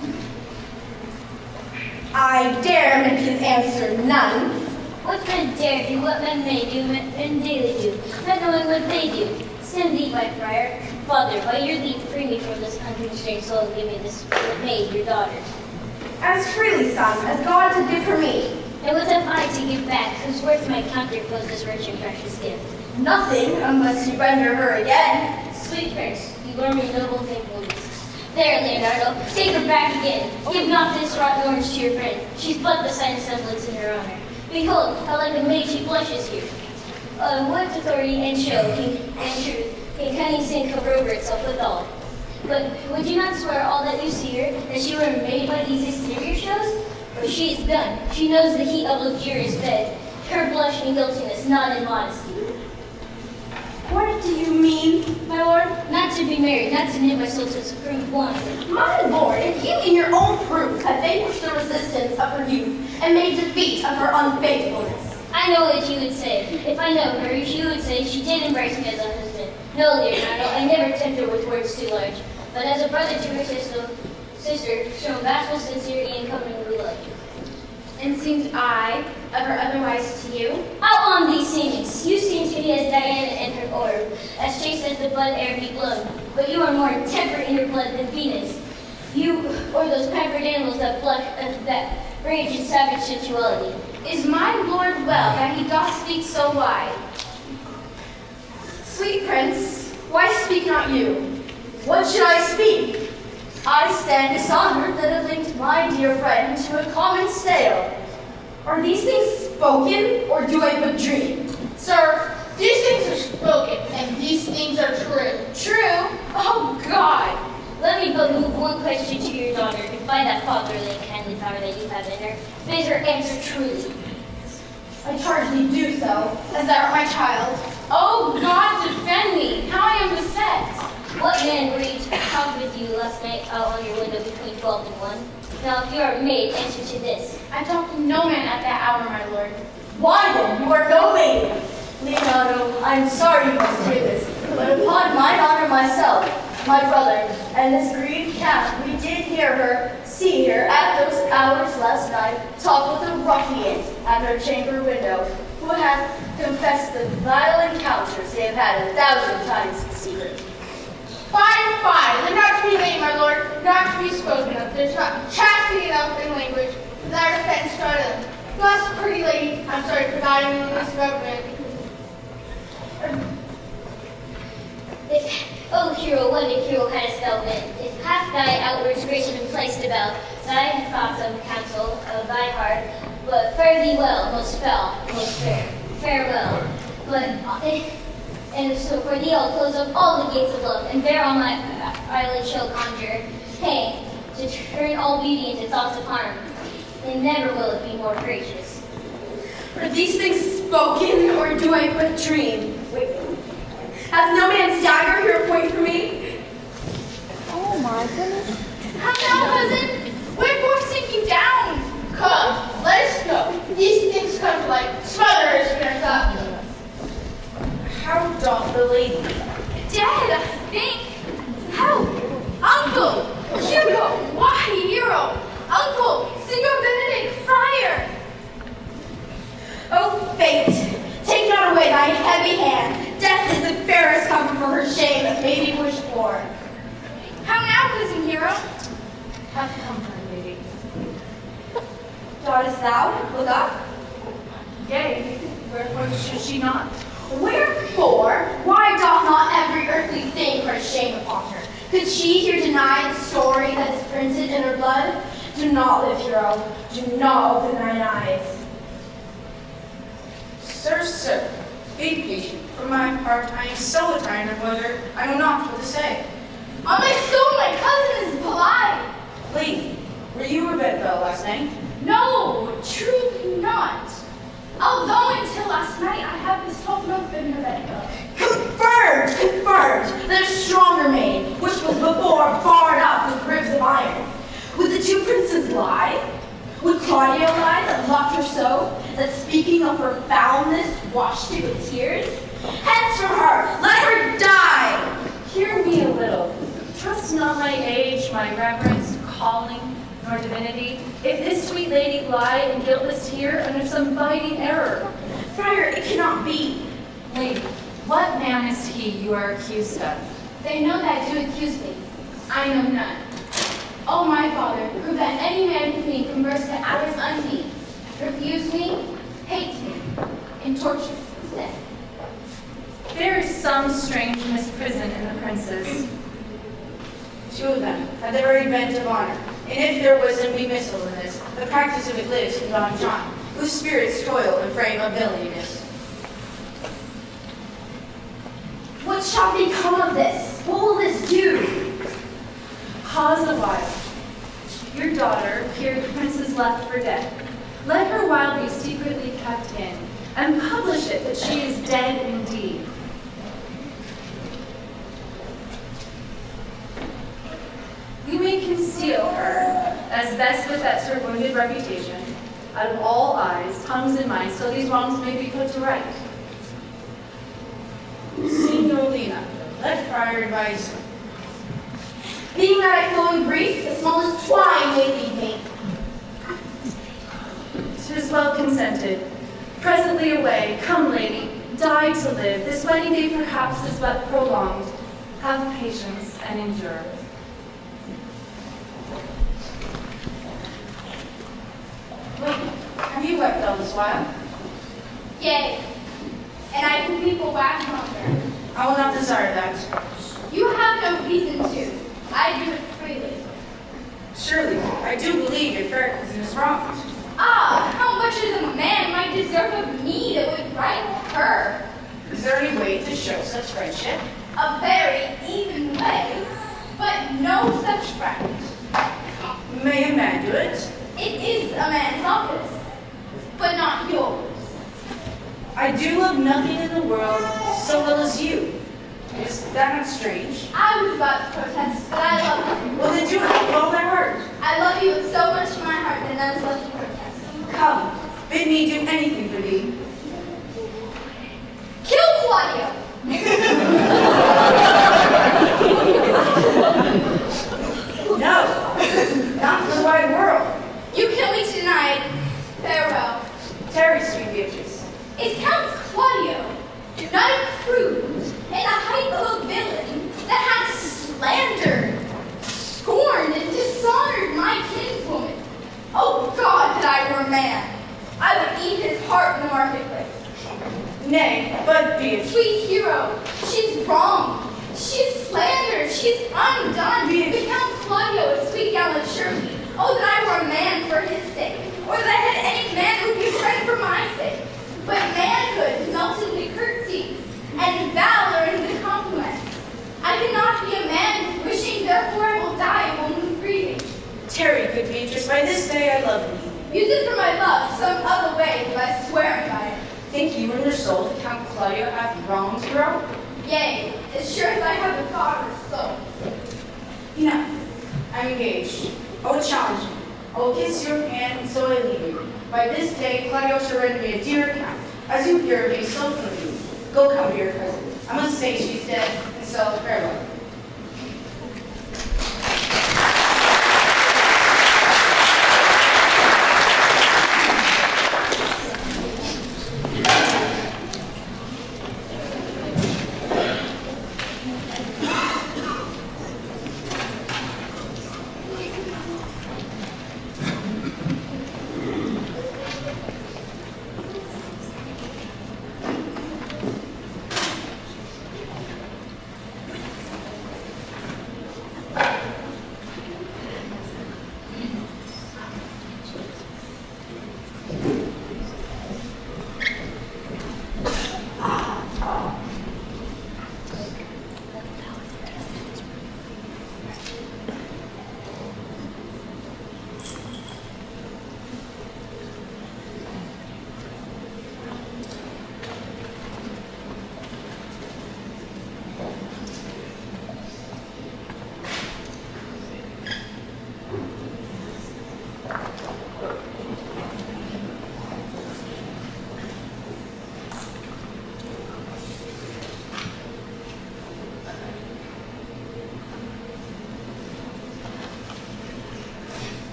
I dare make his answer none. What men dare do, what men may do, and daily do, not knowing what they do. Stand thee, my friar. Father, by your leave, free me from this unconstrained soul and give me this maid, your daughter. As freely, son, as God did give for me. And what have I to give back, whose worth might counterpose this rich and precious gift? Nothing, unless you render her again. Sweet prince, you learn me noble thankfulness. There, Leonardo, take her back again. Give not this rotten orange to your friend. She's but the sign of semblance in her honor. Behold, how like a maid she blushes here. What authority and show and truth can cunning sin cover over itself withal? But would you not swear all that you see her, that she were made by these exterior shows? For she is done. She knows the heat of luxurious bed. Her blush and guiltiness, not in modesty. What do you mean, my lord? Not to be married, not to knit my soul to its approved wanton. My lord, if you in your own proof had vanquished the resistance of her youth and made defeat of her unfaithfulness. I know what you would say. If I know her, she would say she did embrace me as a husband. No, Leonardo, I never tempt her with words too large. But as a brother to her sister, shown vastful sincerity and comely love. And seemed I ever otherwise to you? How on these seemings? You seem to me as Diana and her orb, as chaste as the bud ere be blown. But you are more temperate in your blood than Venus. You, or those pampered animals that rage in savage sensuality. Is my lord well that he doth speak so wide? Sweet prince, why speak not you? What should I speak? I stand dishonored that have linked my dear friend to a common stale. Are these things spoken, or do I but dream? Sir, these things are spoken, and these things are true. True? Oh, God! Let me but move one question to your daughter, if by that fatherly and kindly power that you have in her, bid her answer truly. I charge thee do so, as thou art my child. Oh, God, defend me! How I am beset! What man were you to talk with you last night out on your window between 12 and 1? Now, if you are a maid, answer to this. I talked to no man at that hour, my lord. Why then, you are no maid. Leonardo, I am sorry you must hear this, but upon mine honor myself, my brother, and this grieved count, we did see her at those hours last night, talk with a ruffian at her chamber window, who hath confessed the vile encounters they have had 1,000 times in secret. Fine, fine. They're not to be named, my lord, not to be spoken of. There's not chastity enough in language without offense to them. Thus, pretty lady, I'm sorry for guiding in this government. O hero, what a hero hadst thou been, if half thy outward grace had been placed about thy thoughts of counsel of thy heart, but fare thee well, most foul, most fair. Farewell. But and so for thee I'll close up all the gates of love, and there on my eyelid shall conjure hang, to turn all beauty into thoughts of harm, and never will it be more gracious. Are these things spoken, or do I but dream? Wait, hath no man's dagger here a point for me? Oh my goodness. How now, cousin? Wherefore sink you down? Come, let us go. These things come to light. Smother us in our thoughts. How doth the lady? Dead, I think. How? Uncle! Hugo! Why, hero! Uncle! Signor Benedict! Friar! O fate, take not away thy heavy hand. Death is the fairest comfort for her shame that may be wished for. How now, cousin hero? Have comfort, lady. Dost thou look up? Yea, wherefore should she not? Wherefore, why doth not every earthly thing cry shame upon her? Could she here deny the story that is printed in her blood? Do not live, hero. Do not open thine eyes. Sir, be patient. For my part, I am so tired of whether I know not what to say. On my soul, my cousin is blind. Lady, were you a bedfellow last night? No, truly not. Although until last night I have this token of Benedetto. Confirmed! Confirmed! That a stronger maid, which was before barred up with ribs of iron. Would the two princes lie? Would Claudio lie that loved her so, that speaking of her foulness washed it with tears? Hence from her! Let her die! Hear me a little. Trust not my age, my reverence, calling, nor divinity. If this sweet lady lie and guiltless here under some biting error. Friar, it cannot be. Lady, what man is he you are accused of? They know that you accuse me. I know none. O my father, prove that any man with me converse to others unseen, refuse me, hate me, and torture me to death. There is some strange misprison in the princes. Two of them had the very bent of honor, and if their wisdom be missile in this, the practice of it lives in Don John, whose spirits toil in frame of villainess. What shall become of this? What will this do? Pause a while. Your daughter, here the princes left for dead. Let her while be secretly kept in, and publish it that she is dead indeed. We may conceal her, as best befits her wounded reputation, out of all eyes, tongues, and minds, till these wrongs may be put to right. Signorina, let Friar advise you. Being that I flow in grief, the smallest twine may lead me. 'Tis well consented. Presently away, come lady, die to live. This wedding day perhaps is but prolonged. Have patience and endure. Wait, have you wept all this while? Yea, and I can weep a wax longer. I will not desire that. You have no reason to. I do it freely. Surely, I do believe your fair cousin is wronged. Ah, how much as a man might deserve of me that would right her? Is there any way to show such friendship? A very even way, but no such friend. May a man do it? It is a man's office, but not yours. I do love nothing in the world so well as you. Is that not strange? I was about to protest, but I love you. Well, then do it with all thy heart. I love you with so much in my heart that none is left to protest. Come, bid me do anything for thee. Kill Claudio! No, not for the wide world. You kill me tonight. Farewell. Tarry, sweet Beatrice. Is Count Claudio not a prude in the height of a villain that has slandered, scorned, and dishonored my kinswoman? Oh God, that I were a man! I would eat his heart in the marketplace. Nay, but Beatrice. Sweet hero, she's wrong. She's slandered. She's undone. But Count Claudio is sweet gallant surely. Oh, that I were a man for his sake, or that I had any man who would be a friend for my sake. But manhood melted into curtsies, and valor into compliments. I cannot be a man wishing, therefore I will die a woman's grieving. Tarry, good Beatrice, by this day I love thee. Use it for my love, some other way, but I swear by it. Think you in your soul that Count Claudio hath wronged you? Yea, as sure as I have a daughter's soul. Enough. I'm engaged. I will challenge you. I will kiss your hand, and so I leave you. By this day, Claudio shall render me a dear account. As you hear me, so from you. Go come to your cousin. I must say she's dead, and so farewell.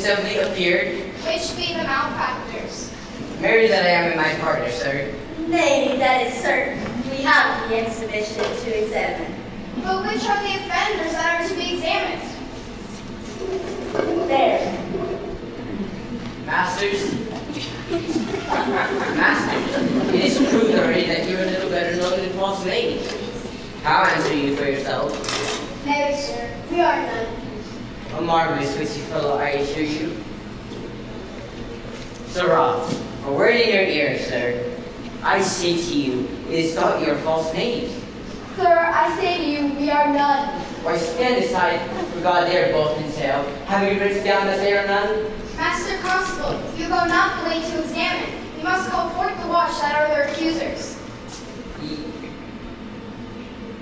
assembly appeared. Which be the malefactors? Married that I am in my partner, sir. Nay, that is certain. We have the exhibition to examine. But which are the offenders that are to be examined? There. Masters. Masters, it is proved already that you are a little better known than false ladies. How answer you for yourself? Nay, sir, we are none. A marvelous witty fellow, I assure you. Sirrah, a word in your ear, sir. I say to you, it is thought you are false knaves. Sir, I say to you, we are none. Why, stand aside, for God they are both in sale. Have you written down that they are none? Master Constable, you go not the way to examine. You must call forth the watch that are their accusers.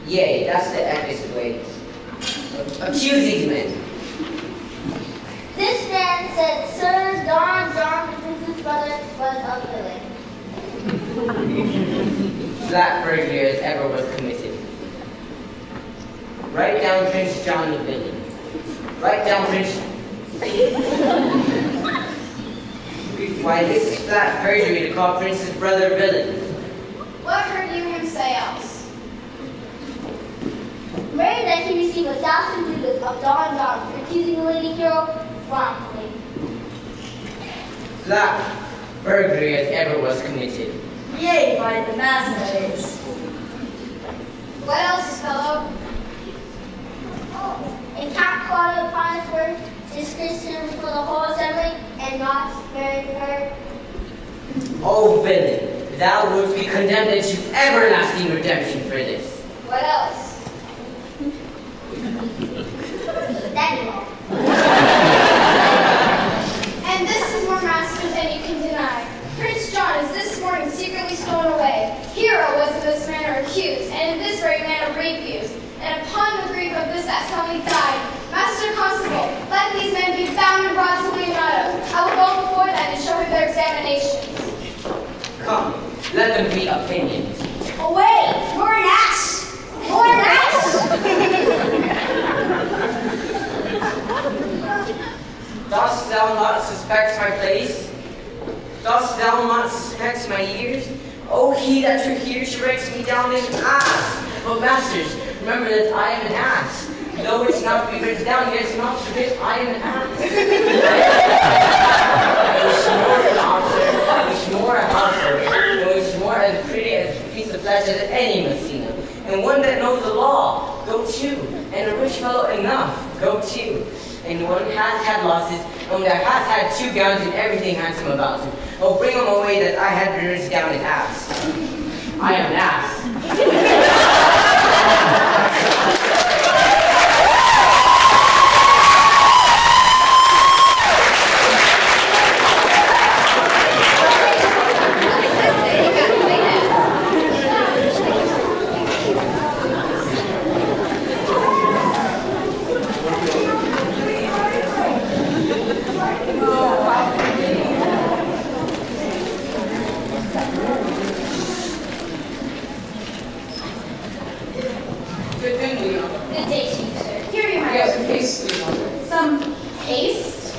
Yea, that's the epic way. Accuse these men. This man said, Sir John, the prince's brother, was a villain. That burglary as ever was committed. Write down Prince John the villain. Write down Prince... Why, this is flat perjury to call Prince's brother villain. What heard you him say else? Mary that he received 1,000 ducats of John for accusing the lady hero wrongfully. Flat burglary as ever was committed. Yea, by the mass that is. What else, fellow? And Count Claudio upon his word disgraced him for the whole assembly and not spared her. O villain, thou wilt be condemned to everlasting redemption for this. What else? That is all. And this is more, masters, than you can deny. Prince John is this morning secretly stolen away. Hero was in this manner accused, and in this very manner refused. And upon the grief of this that suddenly died, Master Constable, let these men be bound and brought to Leonardo. I will go before them and show him their examinations. Come, let them be opinions. Away! You're an ass! You're an ass! Dost thou not suspect my place? Dost thou not suspect my years? Oh, he that should hear strikes me down as an ass. But masters, remember that I am an ass. Though it's not to be written down, yet it's not to forget I am an ass. Which more a houser, and which more as pretty as a piece of flesh as any Messina. And one that knows the law, go to. And a rich fellow enough, go to. And one has had losses, and one that has had 2 gowns and everything handsome about him. Oh, bring him away that I had been written down an ass. I am an ass. Good day, Leon. Good day to you, sir. Here you, my Yes, lord. haste, Leon. Some haste,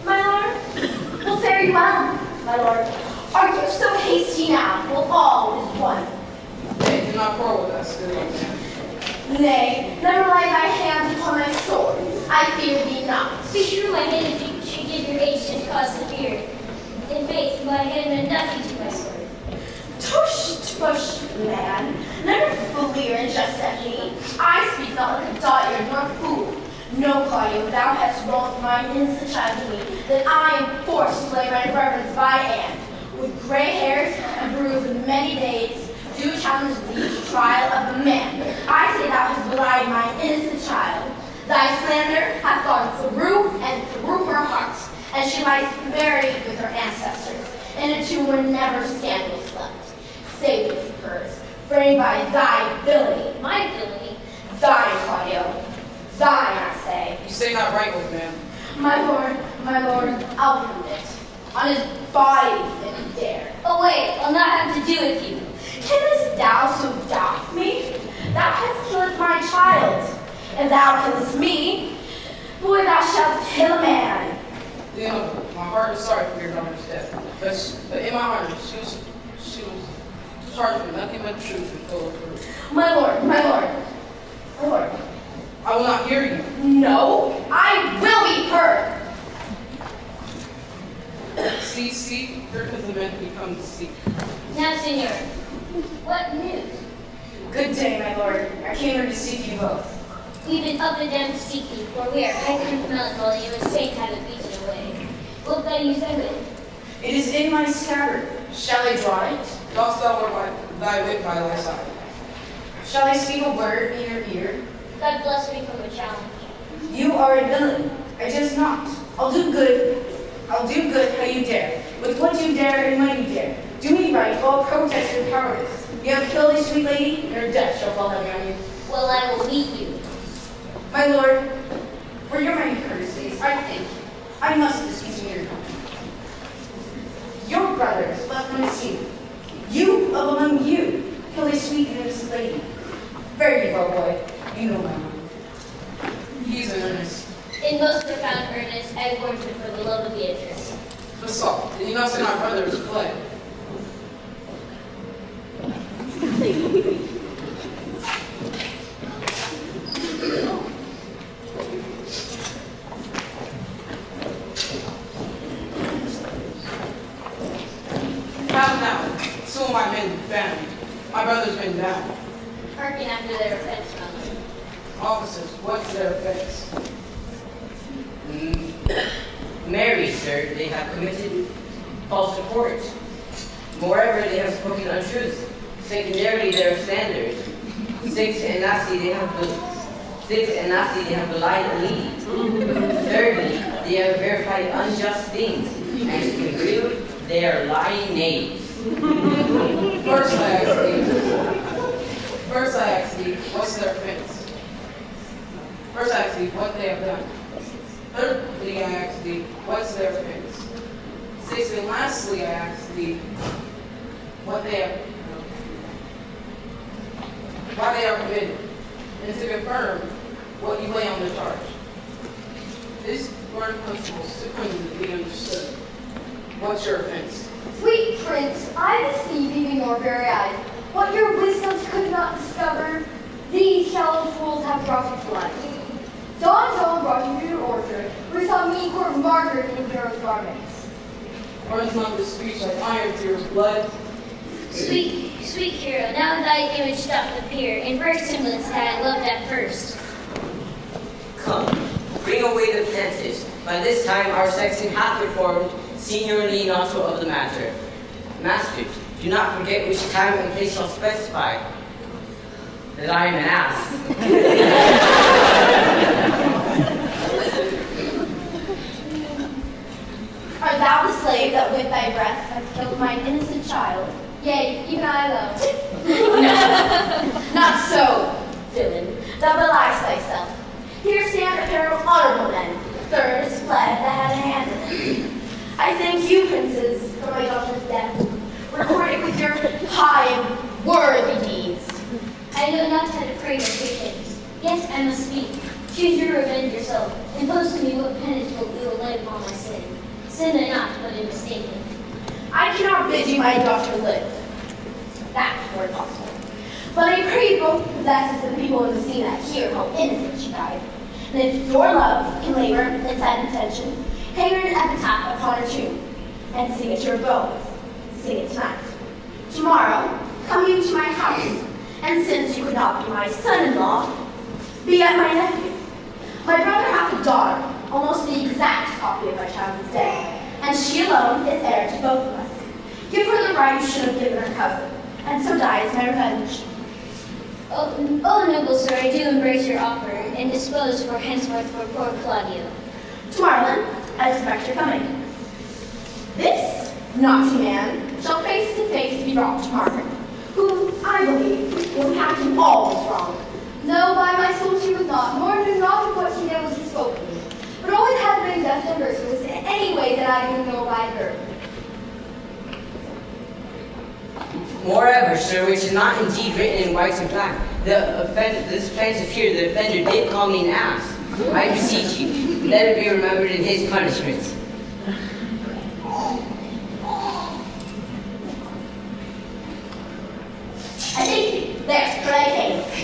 my lord? Well, very well, my lord. Are you so hasty now? Well, all is one. Hey, do not quarrel with us, good young man. Nay, never lay thy hand upon my sword. I fear thee not. Be true, my hand should give your age should cause the fear. In faith, my hand meant nothing to my sword. Tush, tush, man. Never fully or just at me. I speak not like a dotard nor fool. No, Claudio, thou hast wronged mine innocent child to me, that I am forced to lay my reverence by Anne. With gray hairs and bruised in many days, do challenge thee to trial of a man. I say thou hast belied mine innocent child. Thy slander hath gone through and through her heart, and she lies buried with her ancestors, in a tomb where never scandal slept. Save this curse, framed by thy villainy. My villainy. Thine, Claudio. Thine, I say. You say not right, old man. My lord, I'll prove it. On his body, if you dare. Oh wait, I'll not have to do with you. Canst thou so doff me? Thou hast killed my child. If thou killest me, boy, thou shalt kill a man. You know, my heart is sorry for your daughter's death, but in my heart, she was charged with nothing but truth and full of proof. My lord, my lord, my lord. I will not hear you. No, I will be heard. See, here comes the man who comes to seek. Now, senor, what news? Good day, my lord. I came here to seek you both. We've been up and down to seek thee, for we are haggard with melancholy and would fain have it beaten away. What can you say with? It is in my scabbard. Shall I draw it? Dost thou wear thy wit by thy side? Shall I speak a word in your ear? God bless me from a challenge. You are a villain. I just not. I'll do good how you dare. With what you dare and when you dare. Do me right, or I'll protest your cowardice. You have killed a sweet lady, and her death shall fall heavy on you. Well, I will meet you. My lord, for your many courtesies, I think I must discontinue your company. Your brothers left my seat. You, of among you, killed a sweet and innocent lady. Very well, boy. You know my mind. He's in earnest. In most profound earnest, I warned him for the love of Beatrice. Basalt, did you not say my brother is fled? How now? Some of my men bound. My brother's been bound. Hearken after their offense, my lord. Officers, what's their offense? Mary, sir, they have committed false reports. Moreover, they have spoken untruths. Secondarily, they are slanders. Sixth and lastly, they have belied the lead. Thirdly, they have verified unjust things. And to conclude, they are lying knaves. First I ask thee, what's their offense? First I ask thee, what they have done. Thirdly, I ask thee, what's their offense? Sixthly, and lastly, I ask thee, why they are committed, and to confirm what you lay on the charge. This learned principle is to be understood. What's your offense? Sweet prince, I deceive even your very eyes. What your wisdoms could not discover, these shallow fools have brought you to light. Don John brought you to your orchard, where you saw me court martyred in Pharaoh's garments. Runs not the speech like iron through your blood? Sweet hero, now thy image doth appear, in rare semblance that I loved at first. Come, bring away the plaintiffs. By this time our sexton hath performed seniorly notto of the matter. Masters, do not forget which time and place shall specify that I am an ass. Art thou the slave that with thy breath hath killed mine innocent child? Yea, even I alone. No, not so, villain. Thou beliest thyself. Here stand a pair of honorable men. The third is fled that had a hand in it. I thank you, princes, for my daughter's death. Record it with your high and worthy deeds. I know not how to pray or take things. Yes, I must speak. Choose your revenge yourself. Impose to me what penance you will lay upon my sin. Sin I not, but in mistaken. I cannot bid you my daughter live. That were possible. But I pray you both possess the people in the scene that hear how innocent she died. And if your love can labor in sad intention, hang her an epitaph upon her tomb, and sing it to her bones. Sing it tonight. Tomorrow, come you to my house, and since you could not be my son-in-law, be yet my nephew. My brother hath a daughter, almost the exact copy of my childhood's day, and she alone is heir to both of us. Give her the right you should have given her cousin, and so dies my revenge. Oh, noble sir, I do embrace your offer, and dispose for henceforth for poor Claudio. Tomorrow then, I expect your coming. This naughty man shall face to face be brought to Margaret, who, I believe, will have him all was wrong. No, by my soul she was not, nor knew not of what she did was spoken, but always has been just and virtuous in any way that I do know by her. Moreover, sir, which is not indeed written in white and black, this plaintiff here, the offender, did call me an ass. I beseech you, let it be remembered in his punishment.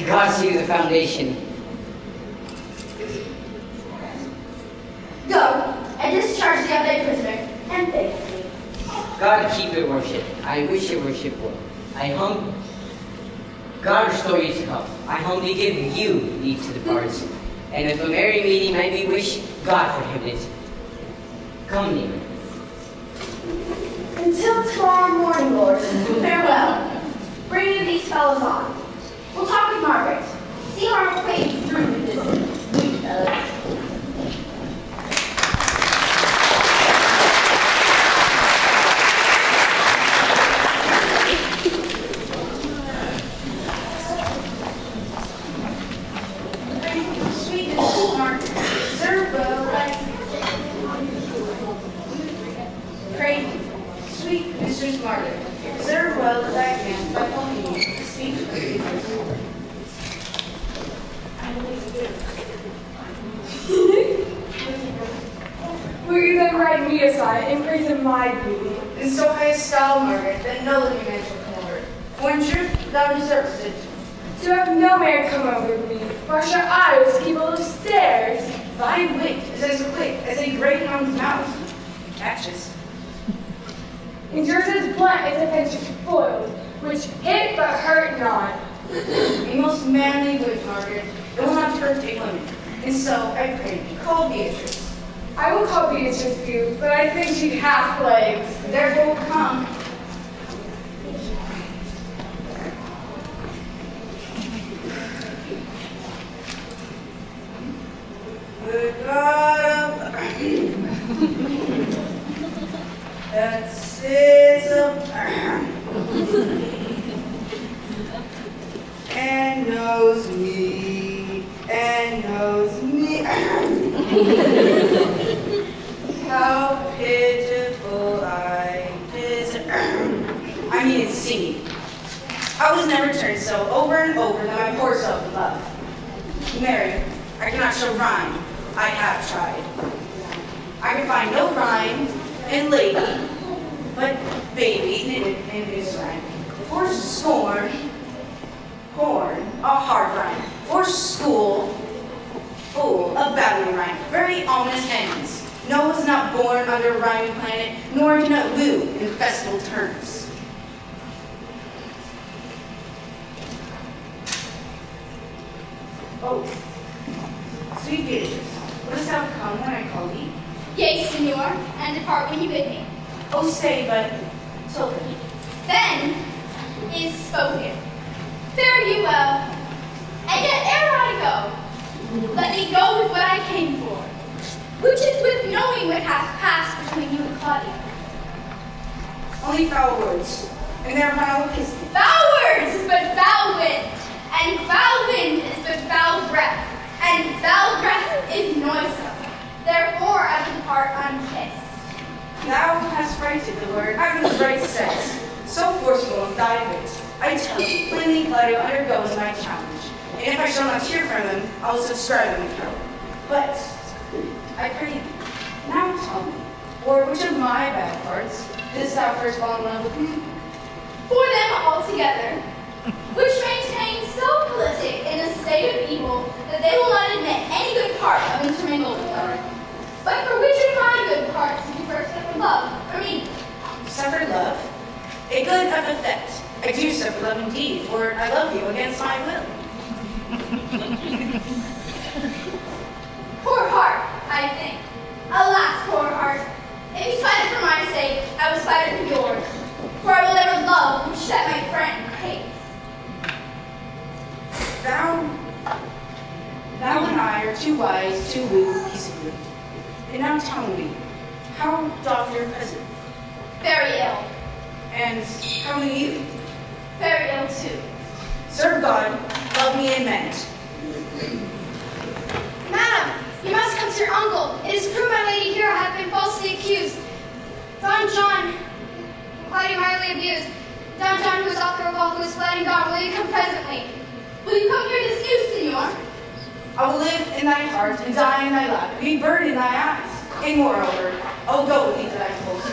God see the foundation. Go and discharge the other prisoner, and thank me. God keep your worship. I wish your worship well. God restore you to health. I humbly give you leave to depart. And if a merry meeting might be wished, God prohibit it. Come near. Until tomorrow morning, Lord. Farewell. Bring you these fellows on. We'll talk with Margaret. See how our way through with this weak fellow. Will you then write me a sonnet in praise of my beauty? In so high a style, Margaret, that no living man shall come over it. For in truth, thou deservest it. To have no man come over me, why should I was to keep a little stairs? Thy wit is as quick as a greyhound's mouth. It catches. And yours is blunt as a venture spoiled, which hit but hurt not. A most manly wit, Margaret. It will not hurt a woman. And so, I pray thee, call Beatrice. I will call Beatrice too, but I think she hath legs. Therefore come. The God of that sits and knows me, how pitiful I deserve. I mean, it's singing. I was never turned so over and over than my poor self in love. Mary, I cannot show rhyme. I have tried. I can find no rhyme in lady, but baby in his rhyme. For scorn, horn, a hard rhyme. For school, fool, a battling rhyme. Very ominous ends. Noah's not born under a rhyming planet, nor can it woo in festival terms. Oh, sweet Beatrice, wouldst thou come when I call thee? Yea, Signor, and depart when you bid me. Oh, stay but till then. Then is spoken. Fare you well. And yet ere I go, let me go with what I came for, which is with knowing what hath passed between you and Claudio. Only foul words, and thereupon I will kiss thee. Foul words is but foul wind, and foul wind is but foul breath, and foul breath is noisome. Therefore I depart unkissed. Thou hast righted the word out of the right sense. So forceful is thy wit. I tell thee, plainly Claudio undergoes my challenge. And if I shall not hear from him, I will subscribe him account. But I pray thee, now tell me, or which of my bad parts didst thou first fall in love with me? For them altogether, which maintain so politic in a state of evil that they will not admit any good part of intermingled with them. But for which of my good parts did you first suffer love? For me. Suffer love? A good of effect. I do suffer love indeed, for I love you against my will. Poor heart, I think. Alas, poor heart. If you spite it for my sake, I will spite it for yours. For I will never love which that my friend hates. Thou and I are too wise to woo peaceably. And now tell me, how doth your cousin? Very ill. And how do you? Very ill too. Serve God, love me and mend. Madam, you must come to your uncle. It is true my lady here hath been falsely accused. Don John, Claudio mightily abused. Don John, who is author of all who is fled and gone, will you come presently? Will you come here this news, Signor? I will live in thy heart and die in thy lap, be burned in thy eyes. And moreover, I will go with thee to thy post.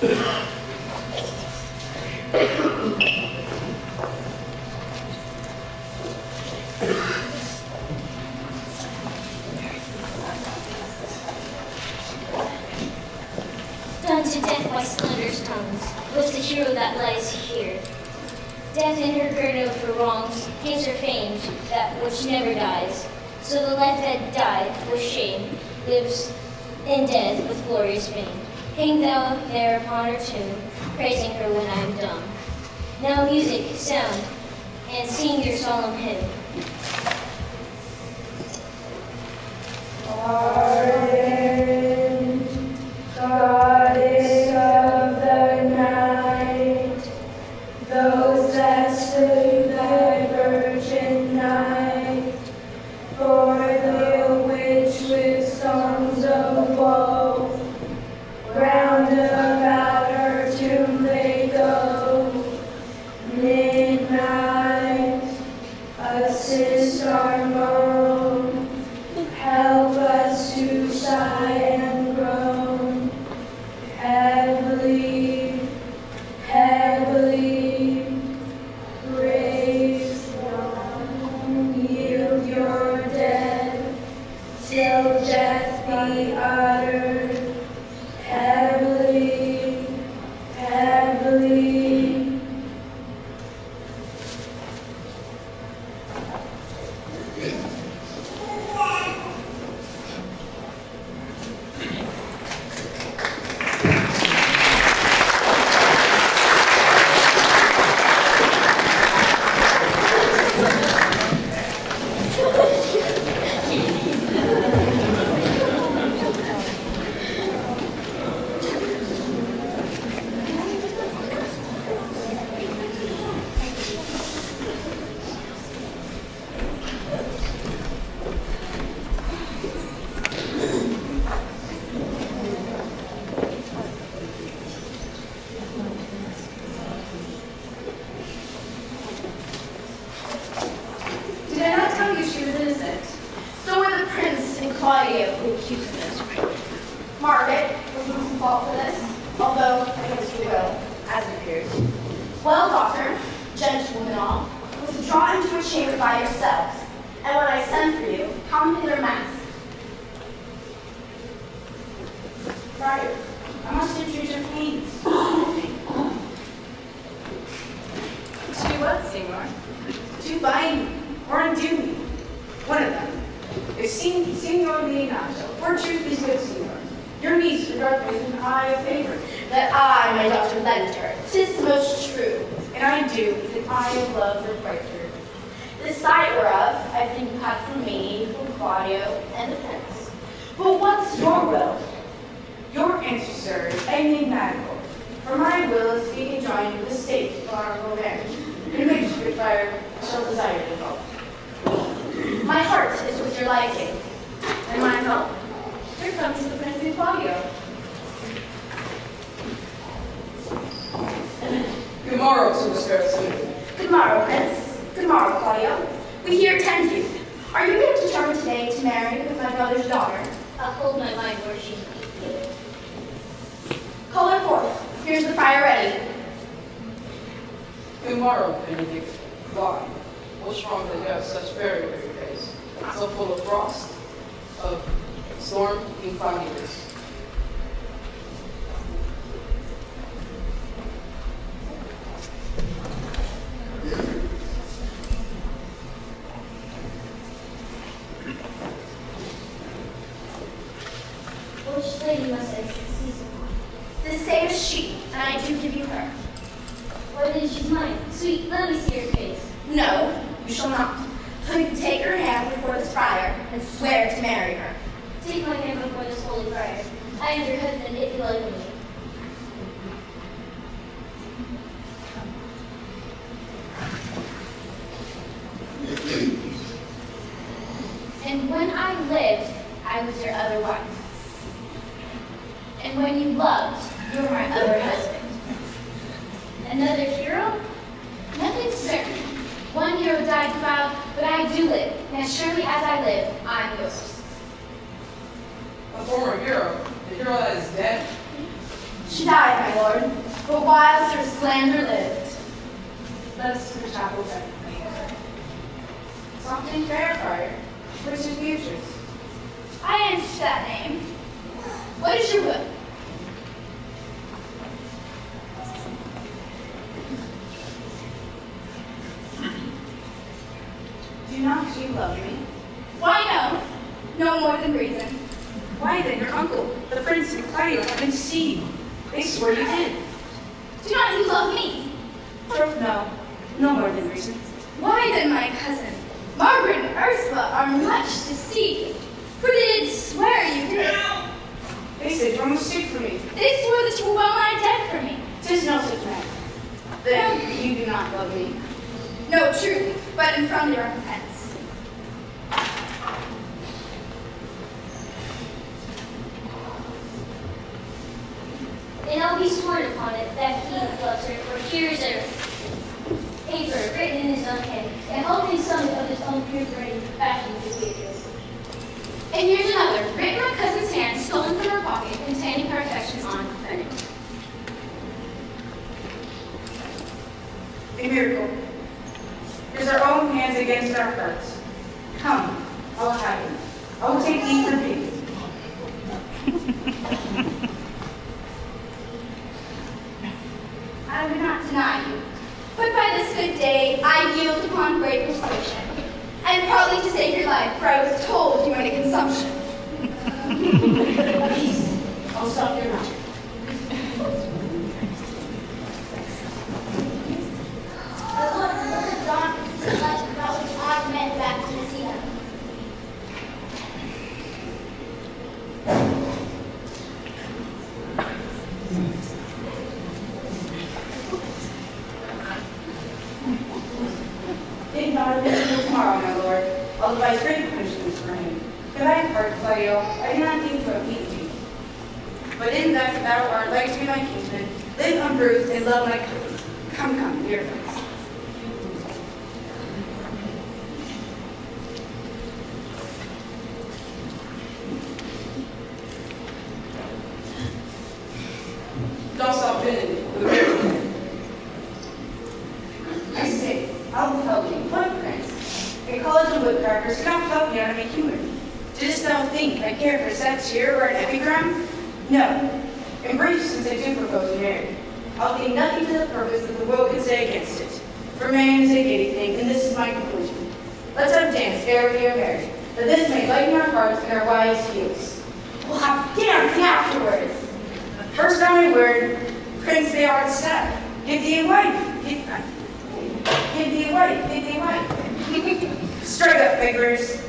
Done to death by slander's tongues was the hero that lies here. Death in her girdle for wrongs gives her fame that which never dies. So the life that died with shame lives in death with glorious fame. Hang thou there upon her tomb, praising her when I am dumb. Now music, sound, and sing your solemn hymn. Pardon, goddess of the night, those that slew thy virgin night, for the witch with songs of woe, round about her tomb they go. Midnight, assist our moan, help us to sigh and groan. Heavily, heavily, raise down, yield your dead, till death be uttered. Heavily, heavily. Did I not tell you she was innocent? So were the prince and Claudio who accused her. Margaret was losing fault for this, although against your will, as it appears. Well, doctor, gentlewoman all, withdraw into a chamber by yourselves, and when I send for you, come hither mass. Friar, I must entreat your pains. To do what, Seymour? To bind me or undo me. One of them. If Signor Leonardo, for truth is good, Signor, your niece regard me with an eye of favor. That I, my daughter, lend her. 'Tis most true. And I do with an eye of love requite her. The sight whereof I think you have from me, from Claudio, and the prince. But what's your will? Your answer, sir, is enigmatical. For my will is to be conjoined with the state of honorable marriage, in which, good fire, I shall desire to go. My heart is with your liking. And my help. Here comes the Prince and Claudio. Good morrow to this fair city. Good morrow, Prince. Good morrow, Claudio. We here attend you. Are you yet determined today to marry with my brother's daughter? I'll hold my mind where she Call her forth. Here's the fire ready. Good morrow, Benedict. Why? What's wrong that you have such very face? So full of frost, of storm and cloudiness. Which lady must I seize upon? The same as she, and I do give you her. What is she's mine? Sweet, let me see her face. No, you shall not. So you take her hand before this friar and swear to marry her. Take my hand before this holy friar. I am your husband if you love me. And when I lived, I was your other wife. And when you loved, you were my other husband. Another hero? Nothing certain. One hero died defiled, but I do live. And as surely as I live, I'm yours. A former hero, the hero that is dead. She died, my lord, but whilst her slander lived. Let us to the chapel then. Something verified. Which is Beatrice? I answer that name. What is your will? Do not you love me? Why no? No more than reason. Why then your uncle, the Prince and Claudio have been seen. They swore you did. Do not you love me? No, no more than reason. Why then, my cousin, Margaret and Ursula are much deceived, for they did swear you did. They said you were mistake for me. They swore that you were well nigh dead for me. 'Tis no such matter. Then you do not love me. No, truly, but in front of your offense. And I'll be sworn upon it that he loves her, for here's a paper written in his own hand, and helping some of his own pure-brain passion to Beatrice. And here's another, written in my cousin's hand, stolen from her pocket, containing her affections on Benedict. A miracle. It is our own hands against our hearts. Come, I will have you. I will take thee for pity. I would not deny you, but by this good day I yield upon great persuasion, and partly to save your life, for I was told you went into consumption. Peace. I'll stop your mouth. The look of John is like about which I met back to see him. Think not of this till tomorrow, my lord. I'll devise great punishments for him. For thy part, Claudio, I do not think to appease thee. But in that thou art like to be my kinsman, live unbruised and love my cousin. Come, come, dear friends. Don't stop Benedict with a miracle. I say, I will tell thee, what prince? A college of woodcrackers cannot help me out of a human. Didst thou think I care for satire or an epigram? No. In brief, since I do propose to marry, I'll think nothing to the purpose that the world can say against it. For man is a giddy thing, and this is my conclusion. Let's have dance ere we are married, that this may lighten our hearts and our wise heels. We'll have dancing afterwards. First on my word, prince, thou art sad. Give thee a wife. Give thee a wife. Give thee a wife. Strike up, beggars.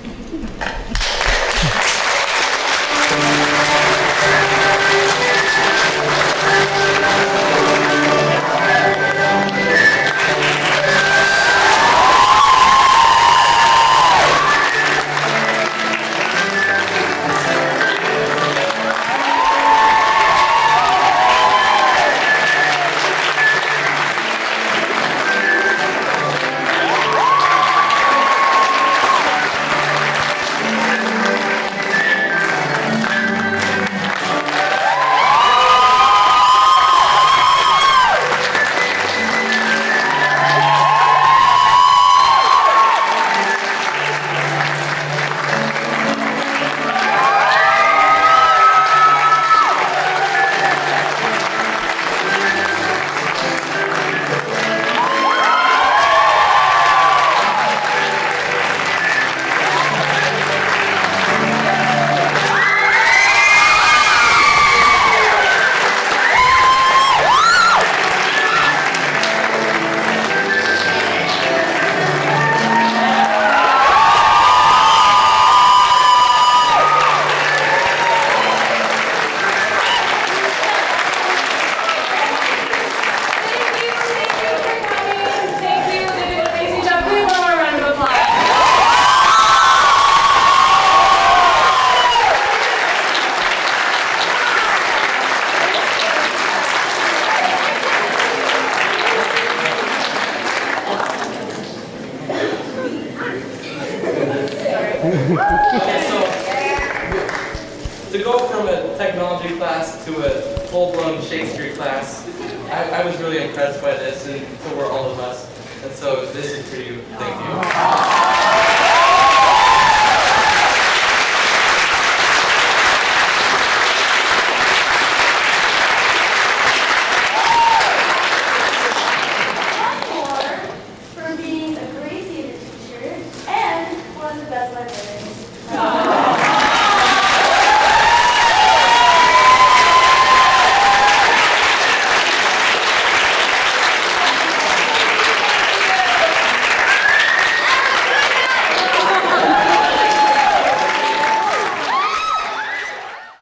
to a full-blown Shakespeare class. I was really impressed by this, and so were all of us. And so this is for you. Thank you.